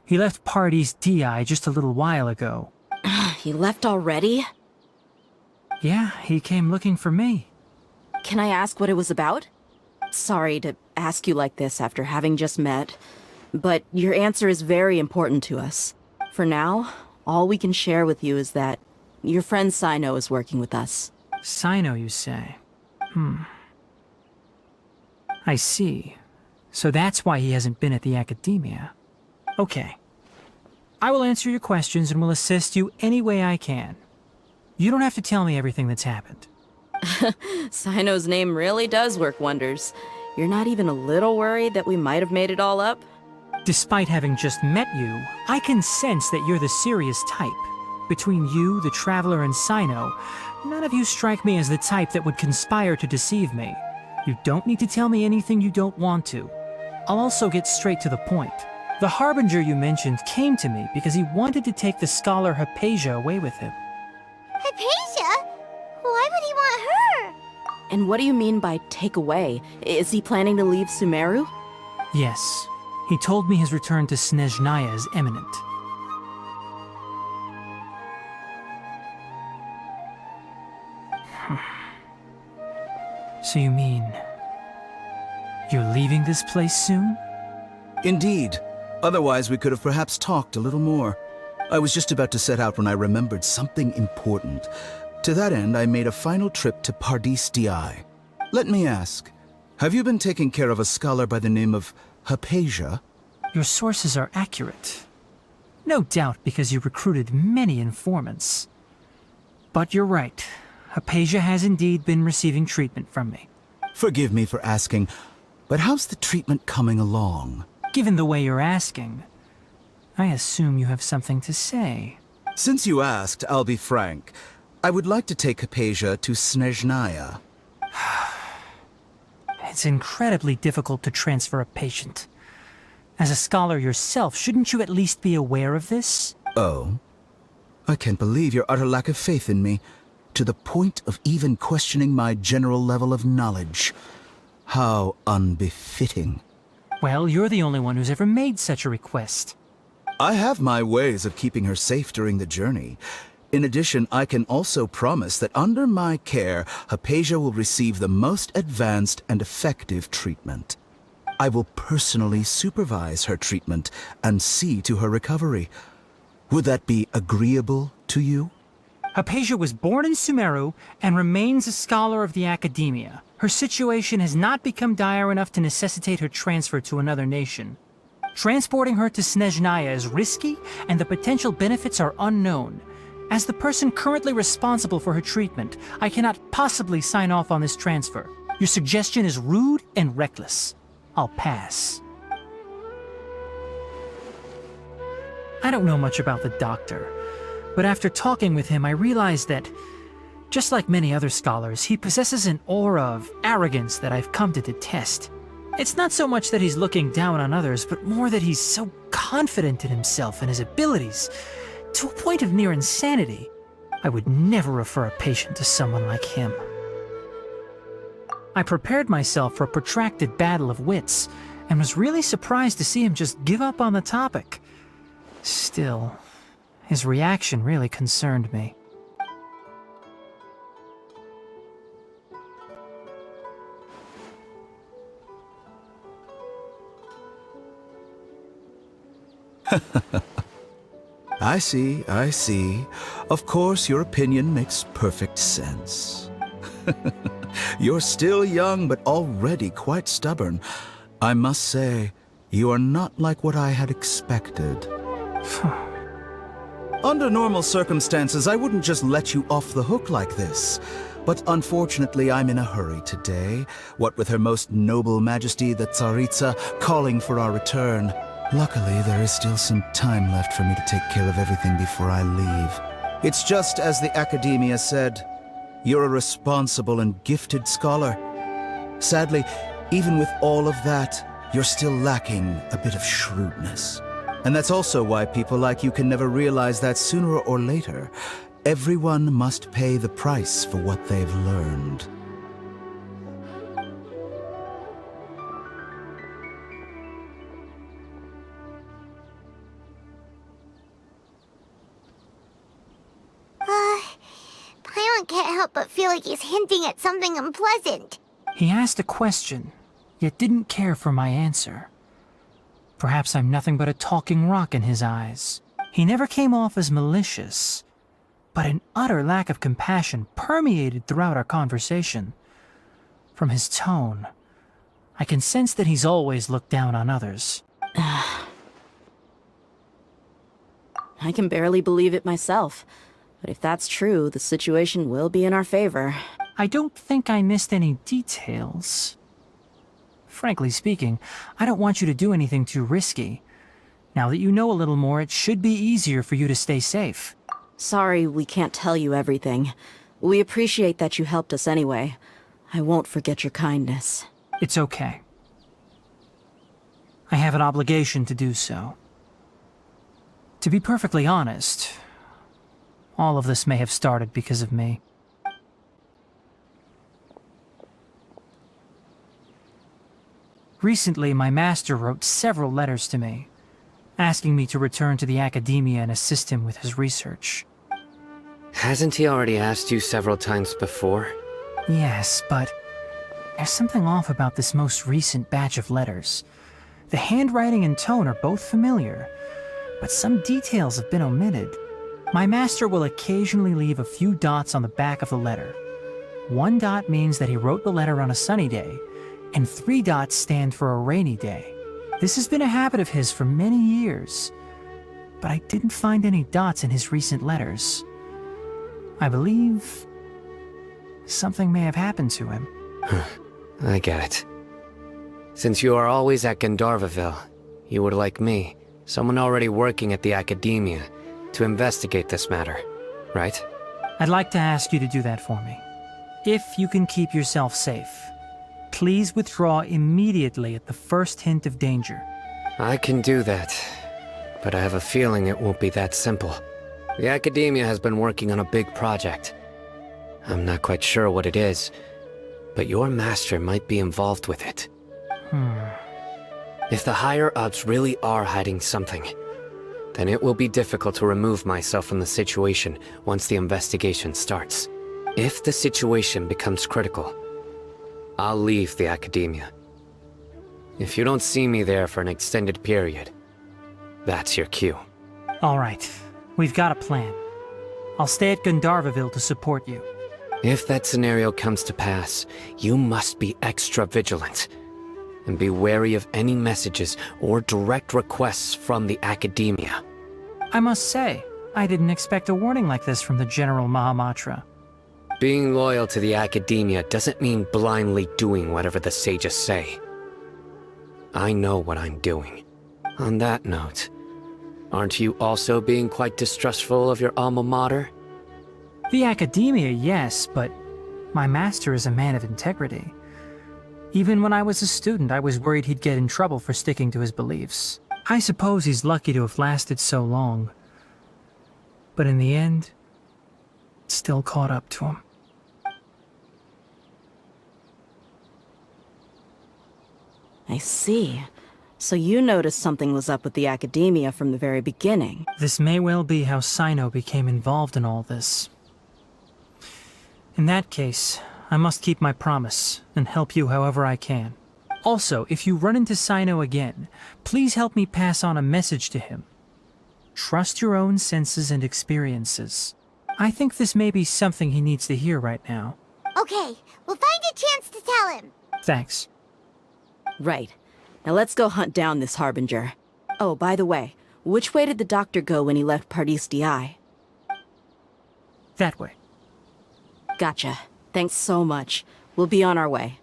he left Party's DI just a little while ago. He left already? Yeah, he came looking for me. Can I ask what it was about? Sorry to ask you like this after having just met, but your answer is very important to us. For now, all we can share with you is that your friend Sino is working with us. Sino, you say? I see. So that's why he hasn't been at the Academia. Okay. I will answer your questions and will assist you any way I can. You don't have to tell me everything that's happened. Sino's name really does work wonders. You're not even a little worried that we might have made it all up? Despite having just met you, I can sense that you're the serious type. Between you, the Traveler, and Sino, none of you strike me as the type that would conspire to deceive me. You don't need to tell me anything you don't want to. I'll also get straight to the point. The Harbinger you mentioned came to me because he wanted to take the scholar Hypatia away with him. Hypatia? Why would he want her? And what do you mean by take away? Is he planning to leave Sumeru? Yes. He told me his return to Snezhnaya is imminent. So you mean... you're leaving this place soon? Indeed. Otherwise, we could have perhaps talked a little more. I was just about to set out when I remembered something important. To that end, I made a final trip to Pardis Di. Let me ask, have you been taking care of a scholar by the name of Hypatia? Your sources are accurate. No doubt because you recruited many informants. But you're right. Hypatia has indeed been receiving treatment from me. Forgive me for asking, but how's the treatment coming along? Given the way you're asking, I assume you have something to say. Since you asked, I'll be frank. I would like to take Hypatia to Snezhnaya. It's incredibly difficult to transfer a patient. As a scholar yourself, shouldn't you at least be aware of this? Oh? I can't believe your utter lack of faith in me, to the point of even questioning my general level of knowledge. How unbefitting. Well, you're the only one who's ever made such a request. I have my ways of keeping her safe during the journey. In addition, I can also promise that under my care, Hypatia will receive the most advanced and effective treatment. I will personally supervise her treatment and see to her recovery. Would that be agreeable to you? Hypatia was born in Sumeru and remains a scholar of the Academia. Her situation has not become dire enough to necessitate her transfer to another nation. Transporting her to Snezhnaya is risky, and the potential benefits are unknown. As the person currently responsible for her treatment, I cannot possibly sign off on this transfer. Your suggestion is rude and reckless. I'll pass. I don't know much about the doctor, but after talking with him, I realized that, just like many other scholars, he possesses an aura of arrogance that I've come to detest. It's not so much that he's looking down on others, but more that he's so confident in himself and his abilities, to a point of near insanity. I would never refer a patient to someone like him. I prepared myself for a protracted battle of wits, and was really surprised to see him just give up on the topic. Still, his reaction really concerned me. I see, I see. Of course, your opinion makes perfect sense. You're still young, but already quite stubborn. I must say, you are not like what I had expected. Under normal circumstances, I wouldn't just let you off the hook like this. But unfortunately, I'm in a hurry today, what with Her Most Noble Majesty the Tsaritsa calling for our return. Luckily, there is still some time left for me to take care of everything before I leave. It's just as the Academia said, you're a responsible and gifted scholar. Sadly, even with all of that, you're still lacking a bit of shrewdness. And that's also why people like you can never realize that sooner or later, everyone must pay the price for what they've learned. Paimon can't help but feel like he's hinting at something unpleasant. He asked a question, yet didn't care for my answer. Perhaps I'm nothing but a talking rock in his eyes. He never came off as malicious, but an utter lack of compassion permeated throughout our conversation. From his tone, I can sense that he's always looked down on others. I can barely believe it myself. But if that's true, the situation will be in our favor. I don't think I missed any details. Frankly speaking, I don't want you to do anything too risky. Now that you know a little more, it should be easier for you to stay safe. Sorry we can't tell you everything. We appreciate that you helped us anyway. I won't forget your kindness. It's okay. I have an obligation to do so. To be perfectly honest, all of this may have started because of me. Recently, my master wrote several letters to me, asking me to return to the Academia and assist him with his research. Hasn't he already asked you several times before? Yes, but there's something off about this most recent batch of letters. The handwriting and tone are both familiar, but some details have been omitted. My master will occasionally leave a few dots on the back of the letter. 1 dot means that he wrote the letter on a sunny day, and 3 dots stand for a rainy day. This has been a habit of his for many years, but I didn't find any dots in his recent letters. I believe something may have happened to him. I get it. Since you are always at Gandharvaville, you would like me, someone already working at the Academia, to investigate this matter, right? I'd like to ask you to do that for me. If you can keep yourself safe, please withdraw immediately at the first hint of danger. I can do that, but I have a feeling it won't be that simple. The Academia has been working on a big project. I'm not quite sure what it is, but your master might be involved with it. If the higher-ups really are hiding something, then it will be difficult to remove myself from the situation once the investigation starts. If the situation becomes critical, I'll leave the Academia. If you don't see me there for an extended period, that's your cue. All right, we've got a plan. I'll stay at Gandharvaville to support you. If that scenario comes to pass, you must be extra vigilant. And be wary of any messages or direct requests from the Academia. I must say, I didn't expect a warning like this from the General Mahamatra. Being loyal to the Academia doesn't mean blindly doing whatever the sages say. I know what I'm doing. On that note, aren't you also being quite distrustful of your alma mater? The Academia, yes, but my master is a man of integrity. Even when I was a student, I was worried he'd get in trouble for sticking to his beliefs. I suppose he's lucky to have lasted so long. But in the end, it still caught up to him. I see. So you noticed something was up with the Academia from the very beginning. This may well be how Sino became involved in all this. In that case, I must keep my promise and help you however I can. Also, if you run into Sino again, please help me pass on a message to him. trust your own senses and experiences. I think this may be something he needs to hear right now. Okay, we'll find a chance to tell him. Thanks. Right. Now let's go hunt down this Harbinger. Oh, by the way, which way did the doctor go when he left Pardis Di? That way. Gotcha. Thanks so much. We'll be on our way.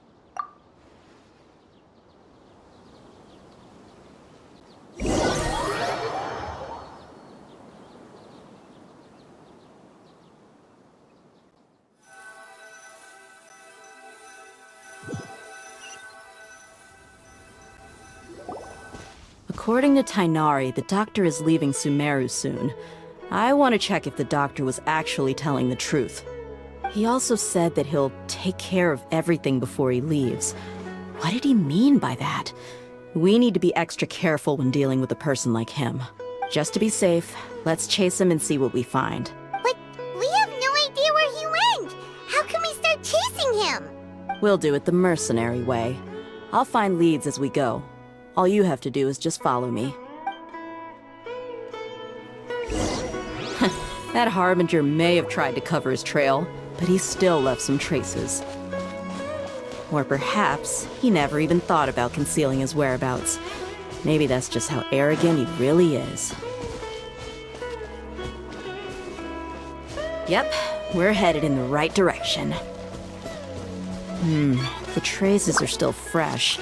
According to Tainari, the doctor is leaving Sumeru soon. I want to check if the doctor was actually telling the truth. He also said that he'll take care of everything before he leaves. What did he mean by that? We need to be extra careful when dealing with a person like him. Just to be safe, let's chase him and see what we find. But we have no idea where he went! How can we start chasing him? We'll do it the mercenary way. I'll find leads as we go. All you have to do is just follow me. That Harbinger may have tried to cover his trail, but he still left some traces. Or perhaps he never even thought about concealing his whereabouts. Maybe that's just how arrogant he really is. Yep, we're headed in the right direction. The traces are still fresh,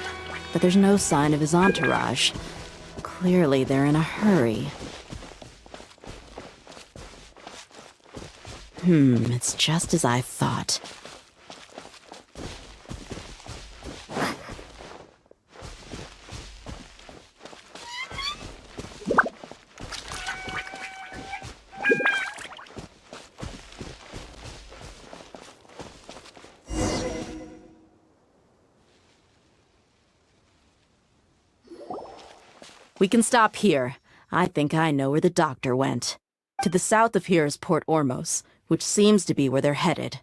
but there's no sign of his entourage. Clearly they're in a hurry. It's just as I thought. We can stop here. I think I know where the doctor went. To the south of here is Port Ormos, which seems to be where they're headed.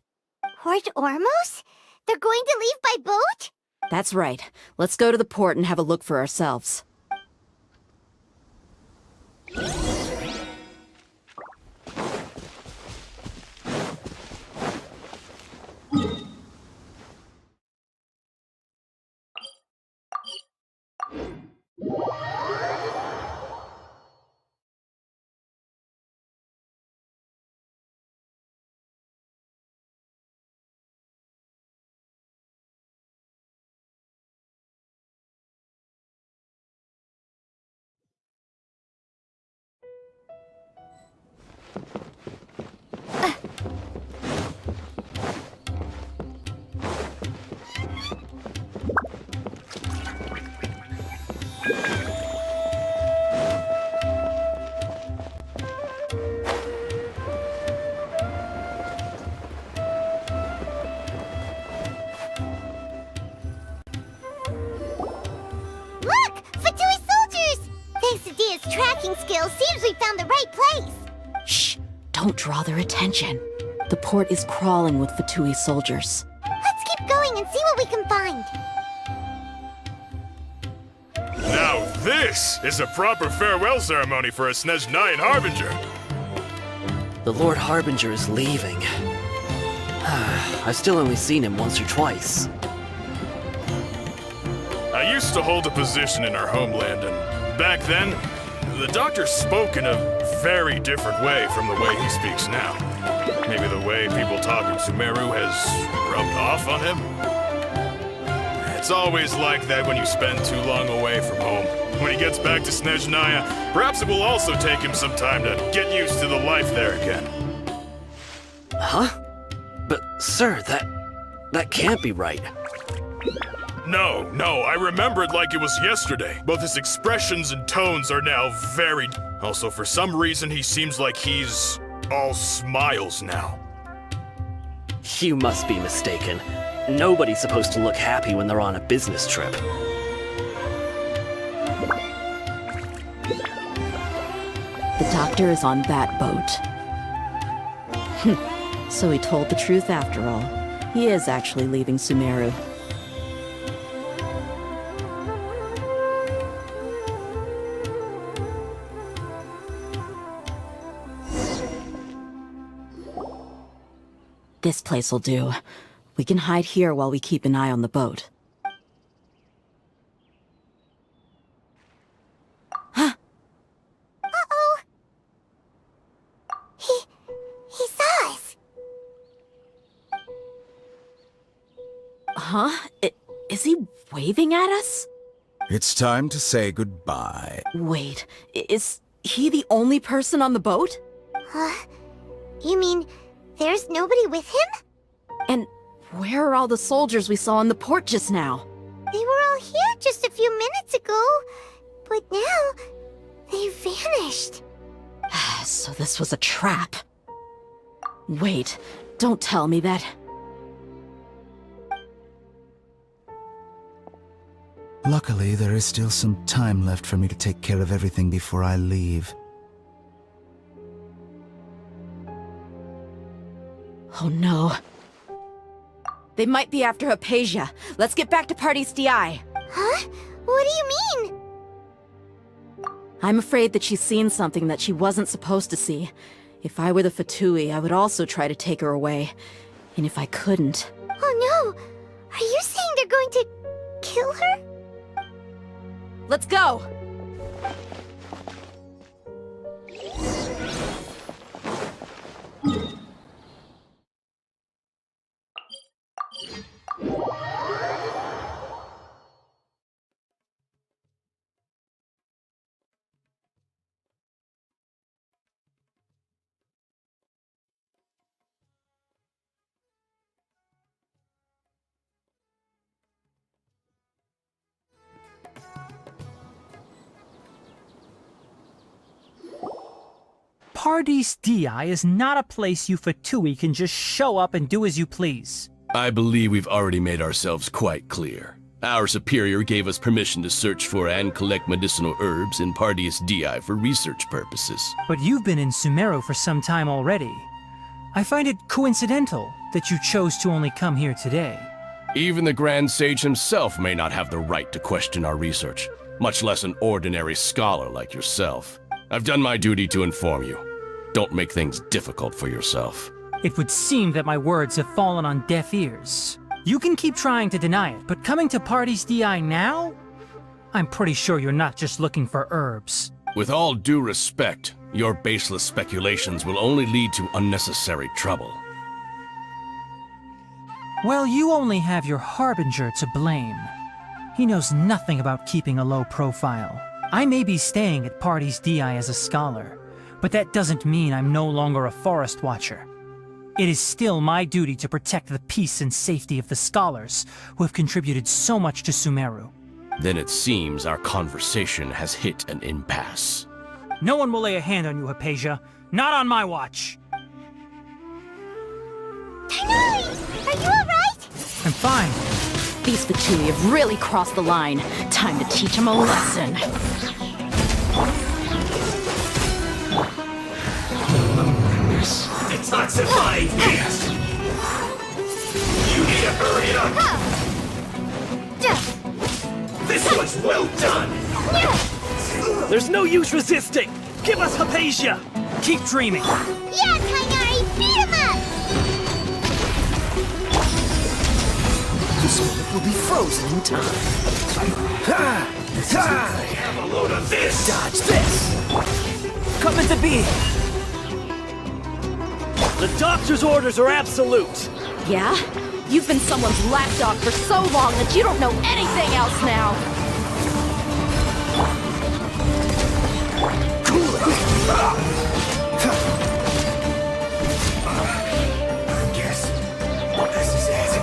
Port Ormos? They're going to leave by boat? That's right. Let's go to the port and have a look for ourselves. Skills seems we found the right place. Shh! Don't draw their attention. The port is crawling with Fatui soldiers. Let's keep going and see what we can find. Now this is a proper farewell ceremony for a Snezhnayan Harbinger. The Lord Harbinger is leaving. I've still only seen him once or twice. I used to hold a position in our homeland, and back then, the doctor spoke in a very different way from the way he speaks now. Maybe the way people talk in Sumeru has rubbed off on him? It's always like that when you spend too long away from home. When he gets back to Snezhnaya, perhaps it will also take him some time to get used to the life there again. Huh? But, sir, that can't be right. No, I remember it like it was yesterday. Both his expressions and tones are now very... Also, for some reason, he seems like he's all smiles now. You must be mistaken. Nobody's supposed to look happy when they're on a business trip. The doctor is on that boat. So he told the truth after all. He is actually leaving Sumeru. This place'll do. We can hide here while we keep an eye on the boat. Uh-oh! He saw us! Huh? Is he waving at us? It's time to say goodbye. Wait, is he the only person on the boat? You mean there's nobody with him? And where are all the soldiers we saw in the port just now? They were all here just a few minutes ago, but now they vanished. So this was a trap. Wait, don't tell me that... Luckily, there is still some time left for me to take care of everything before I leave. Oh no. They might be after Hypatia. Let's get back to Party's DI. Huh? What do you mean? I'm afraid that she's seen something that she wasn't supposed to see. If I were the Fatui, I would also try to take her away. And if I couldn't... Oh no! Are you saying they're going to kill her? Let's go! Pardes Dii is not a place you Fatui can just show up and do as you please. I believe we've already made ourselves quite clear. Our superior gave us permission to search for and collect medicinal herbs in Pardes Dii for research purposes. But you've been in Sumeru for some time already. I find it coincidental that you chose to only come here today. Even the Grand Sage himself may not have the right to question our research, much less an ordinary scholar like yourself. I've done my duty to inform you. Don't make things difficult for yourself. It would seem that my words have fallen on deaf ears. You can keep trying to deny it, but coming to Pardes Dii now? I'm pretty sure you're not just looking for herbs. With all due respect, your baseless speculations will only lead to unnecessary trouble. Well, you only have your Harbinger to blame. He knows nothing about keeping a low profile. I may be staying at Pardes Dii as a scholar, but that doesn't mean I'm no longer a forest watcher. It is still my duty to protect the peace and safety of the scholars who have contributed so much to Sumeru. Then it seems our conversation has hit an impasse. No one will lay a hand on you, Hypatia. Not on my watch. Tighnari! Are you alright? I'm fine. These Fatui have really crossed the line. Time to teach them a lesson. Detoxifying gas! You need to hurry up! This was well done! There's no use resisting! Give us Hypatia! Keep dreaming! Yeah, Tighnari! Beat him up! This bullet will be frozen in time. Have a load of this! Dodge this! Come into being! The doctor's orders are absolute! Yeah? You've been someone's lapdog for so long that you don't know anything else now! I guess this is it.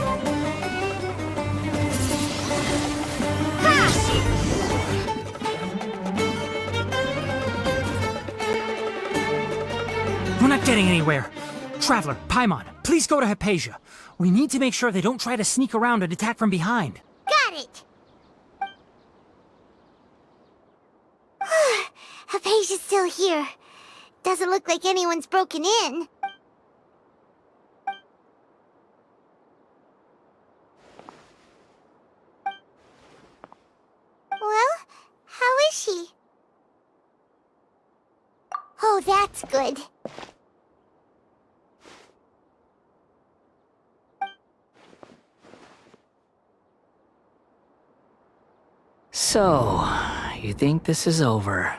We're not getting anywhere. Traveler, Paimon, please go to Hypatia. We need to make sure they don't try to sneak around and attack from behind. Got it! Hypatia's still here. Doesn't look like anyone's broken in. Well, how is she? Oh, that's good. So, you think this is over?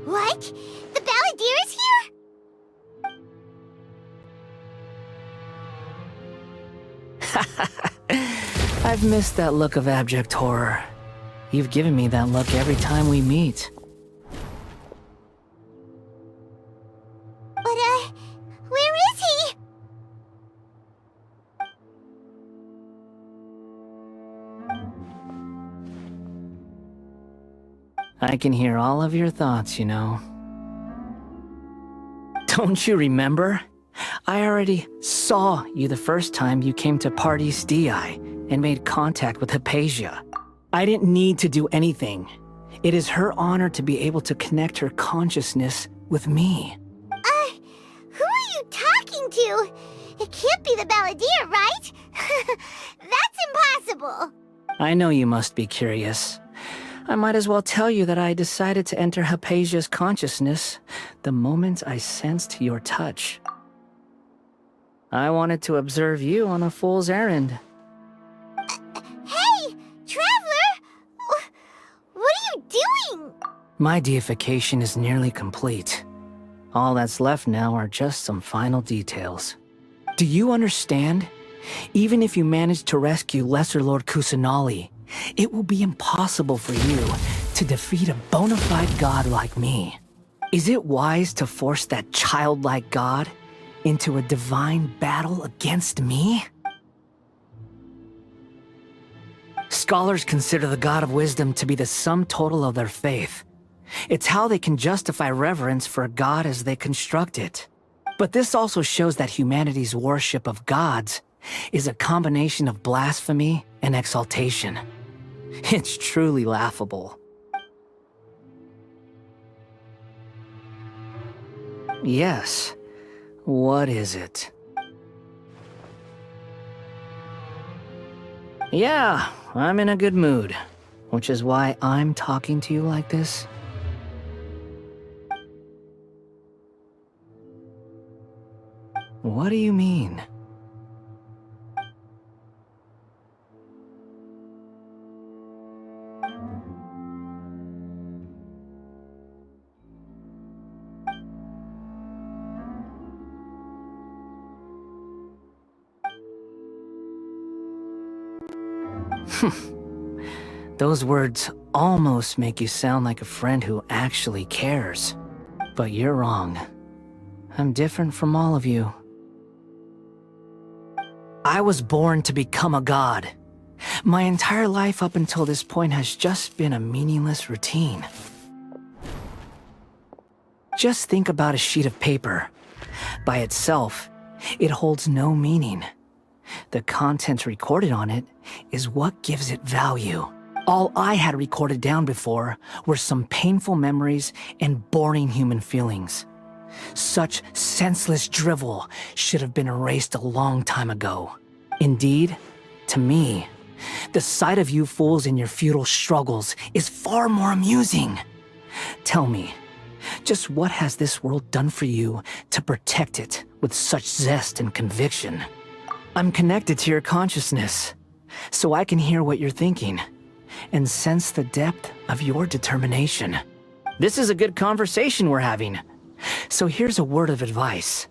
What? The Balladeer is here? I've missed that look of abject horror. You've given me that look every time we meet. But, where is he? I can hear all of your thoughts, you know. Don't you remember? I already saw you the first time you came to Parties DI and made contact with Hypatia. I didn't need to do anything. It is her honor to be able to connect her consciousness with me. Who are you talking to? It can't be the Balladeer, right? That's impossible. I know you must be curious. I might as well tell you that I decided to enter Hypatia's consciousness the moment I sensed your touch. I wanted to observe you on a fool's errand. Hey, Traveler! What are you doing? My deification is nearly complete. All that's left now are just some final details. Do you understand? Even if you manage to rescue Lesser Lord Kusanali, it will be impossible for you to defeat a bona fide god like me. Is it wise to force that childlike god into a divine battle against me? Scholars consider the God of Wisdom to be the sum total of their faith. It's how they can justify reverence for a god as they construct it. But this also shows that humanity's worship of gods is a combination of blasphemy and exaltation. It's truly laughable. Yes. What is it? Yeah, I'm in a good mood, which is why I'm talking to you like this. What do you mean? Those words almost make you sound like a friend who actually cares. But you're wrong. I'm different from all of you. I was born to become a god. My entire life up until this point has just been a meaningless routine. Just think about a sheet of paper. By itself, it holds no meaning. The content recorded on it is what gives it value. All I had recorded down before were some painful memories and boring human feelings. Such senseless drivel should have been erased a long time ago. Indeed, to me, the sight of you fools in your futile struggles is far more amusing. Tell me, just what has this world done for you to protect it with such zest and conviction? I'm connected to your consciousness, so I can hear what you're thinking and sense the depth of your determination. This is a good conversation we're having. So here's a word of advice.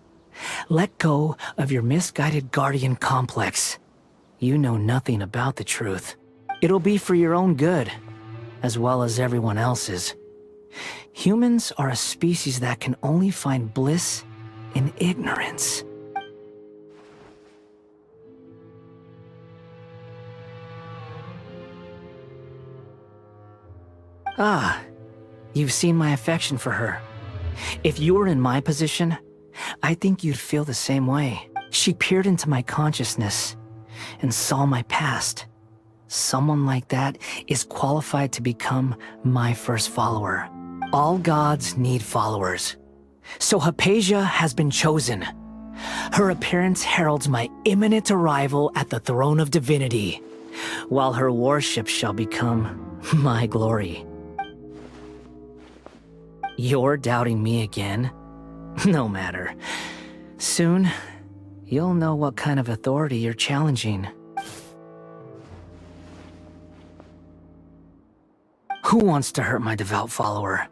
Let go of your misguided guardian complex. You know nothing about the truth. It'll be for your own good, as well as everyone else's. Humans are a species that can only find bliss in ignorance. Ah, you've seen my affection for her. If you were in my position, I think you'd feel the same way. She peered into my consciousness and saw my past. Someone like that is qualified to become my first follower. All gods need followers. So Hypatia has been chosen. Her appearance heralds my imminent arrival at the throne of divinity, while her worship shall become my glory. You're doubting me again? No matter. Soon, you'll know what kind of authority you're challenging. Who wants to hurt my devout follower?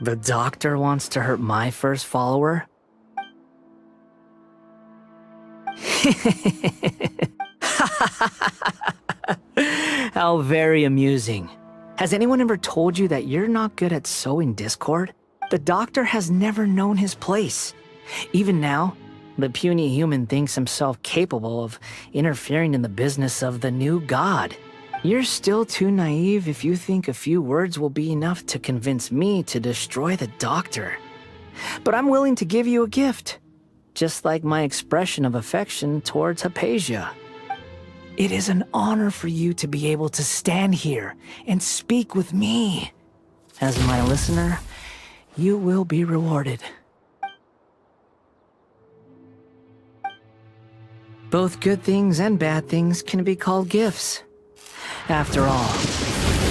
The doctor wants to hurt my first follower? How very amusing. Has anyone ever told you that you're not good at sowing discord? The doctor has never known his place. Even now, the puny human thinks himself capable of interfering in the business of the new god. You're still too naive if you think a few words will be enough to convince me to destroy the doctor. But I'm willing to give you a gift, just like my expression of affection towards Hypatia. It is an honor for you to be able to stand here and speak with me. As my listener, you will be rewarded. Both good things and bad things can be called gifts. After all,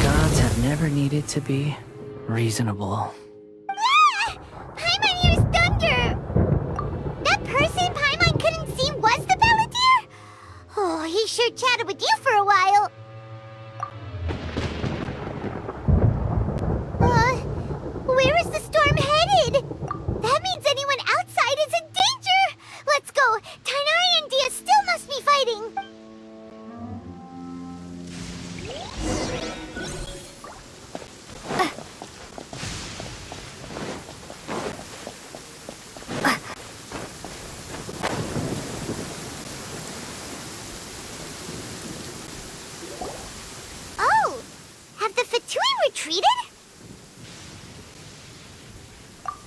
gods have never needed to be reasonable. Ah! Paimon hears thunder! That person Paimon couldn't see was the Balladeer? Oh, he sure chatted with you for a while. Where is the storm headed? That means anyone outside is in danger! Let's go! Tainari and Dia still must be fighting! Oh! Have the Fatui retreated?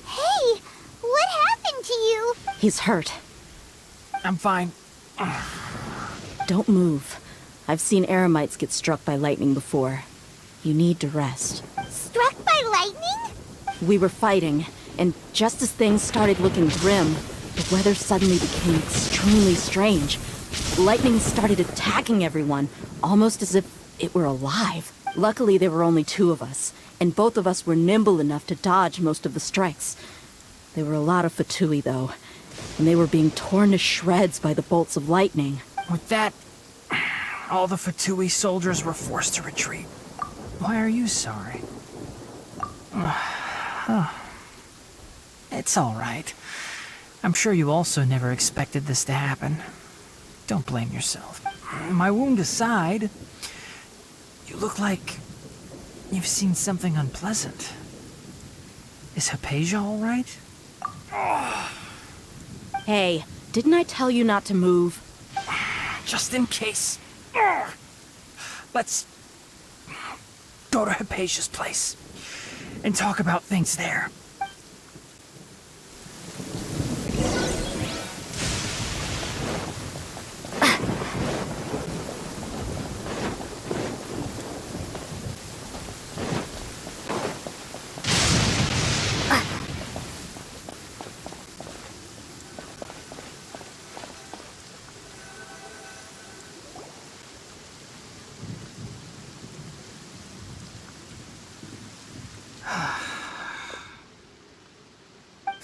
Hey! What happened to you? He's hurt. I'm fine. Don't move. I've seen Eremites get struck by lightning before. You need to rest. Struck by lightning? We were fighting, and just as things started looking grim, the weather suddenly became extremely strange. Lightning started attacking everyone, almost as if it were alive. Luckily, there were only two of us, and both of us were nimble enough to dodge most of the strikes. There were a lot of Fatui, though, and they were being torn to shreds by the bolts of lightning. With that, all the Fatui soldiers were forced to retreat. Why are you sorry? It's all right. I'm sure you also never expected this to happen. Don't blame yourself. My wound aside, you look like you've seen something unpleasant. Is Hypatia all right? Hey, didn't I tell you not to move? Just in case. Let's go to Hypatia's place and talk about things there.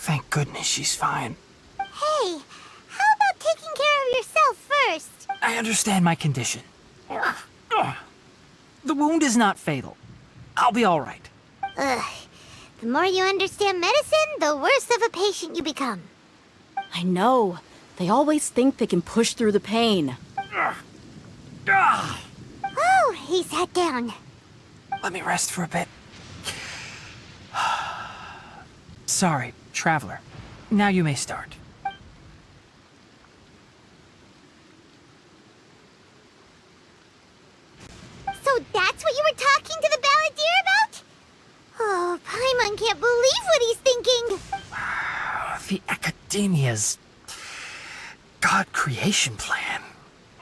Thank goodness she's fine. Hey, how about taking care of yourself first? I understand my condition. The wound is not fatal. I'll be all right. Ugh. The more you understand medicine, the worse of a patient you become. I know. They always think they can push through the pain. Oh, he sat down. Let me rest for a bit. Sorry, traveler. Now you may start. So that's what you were talking to the Balladeer about? Oh, Paimon can't believe what he's thinking. The Academia's God creation plan.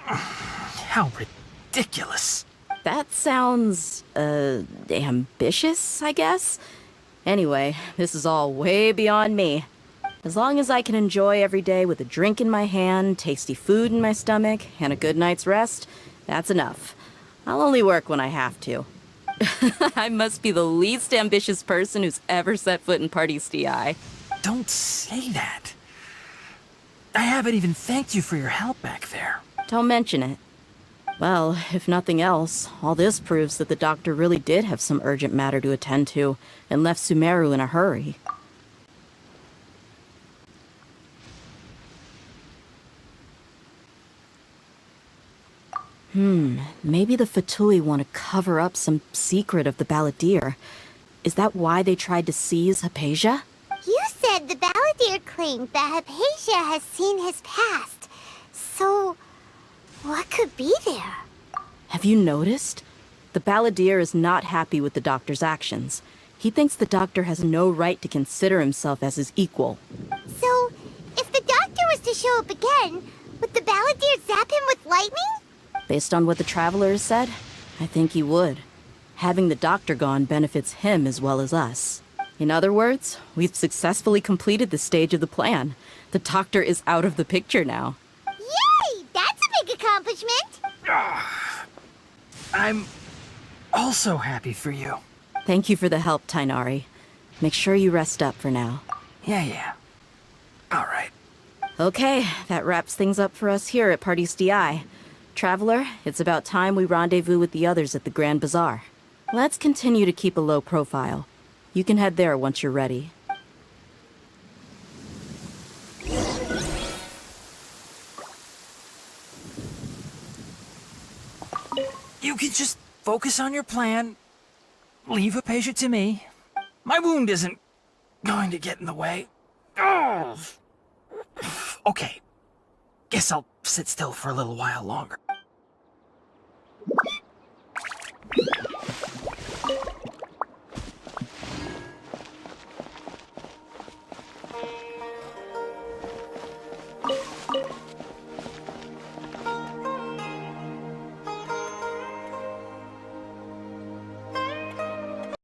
How ridiculous. That sounds, ambitious, I guess? Anyway, this is all way beyond me. As long as I can enjoy every day with a drink in my hand, tasty food in my stomach, and a good night's rest, that's enough. I'll only work when I have to. I must be the least ambitious person who's ever set foot in Party's DI. Don't say that. I haven't even thanked you for your help back there. Don't mention it. Well, if nothing else, all this proves that the doctor really did have some urgent matter to attend to and left Sumeru in a hurry. Maybe the Fatui want to cover up some secret of the Balladeer. Is that why they tried to seize Hypatia? You said the Balladeer claimed that Hypatia has seen his past. So, what could be there? Have you noticed? The Balladeer is not happy with the doctor's actions. He thinks the doctor has no right to consider himself as his equal. So, if the doctor was to show up again, would the Balladeer zap him with lightning? Based on what the Traveler has said, I think he would. Having the doctor gone benefits him as well as us. In other words, we've successfully completed the stage of the plan. The doctor is out of the picture now. Yay! That's a big accomplishment! I'm also happy for you. Thank you for the help, Tainari. Make sure you rest up for now. Yeah. All right. Okay, that wraps things up for us here at Party's DI. Traveler, it's about time we rendezvous with the others at the Grand Bazaar. Let's continue to keep a low profile. You can head there once you're ready. You can just focus on your plan. Leave Hypatia to me. My wound isn't going to get in the way. Oh. Okay. Guess I'll sit still for a little while longer.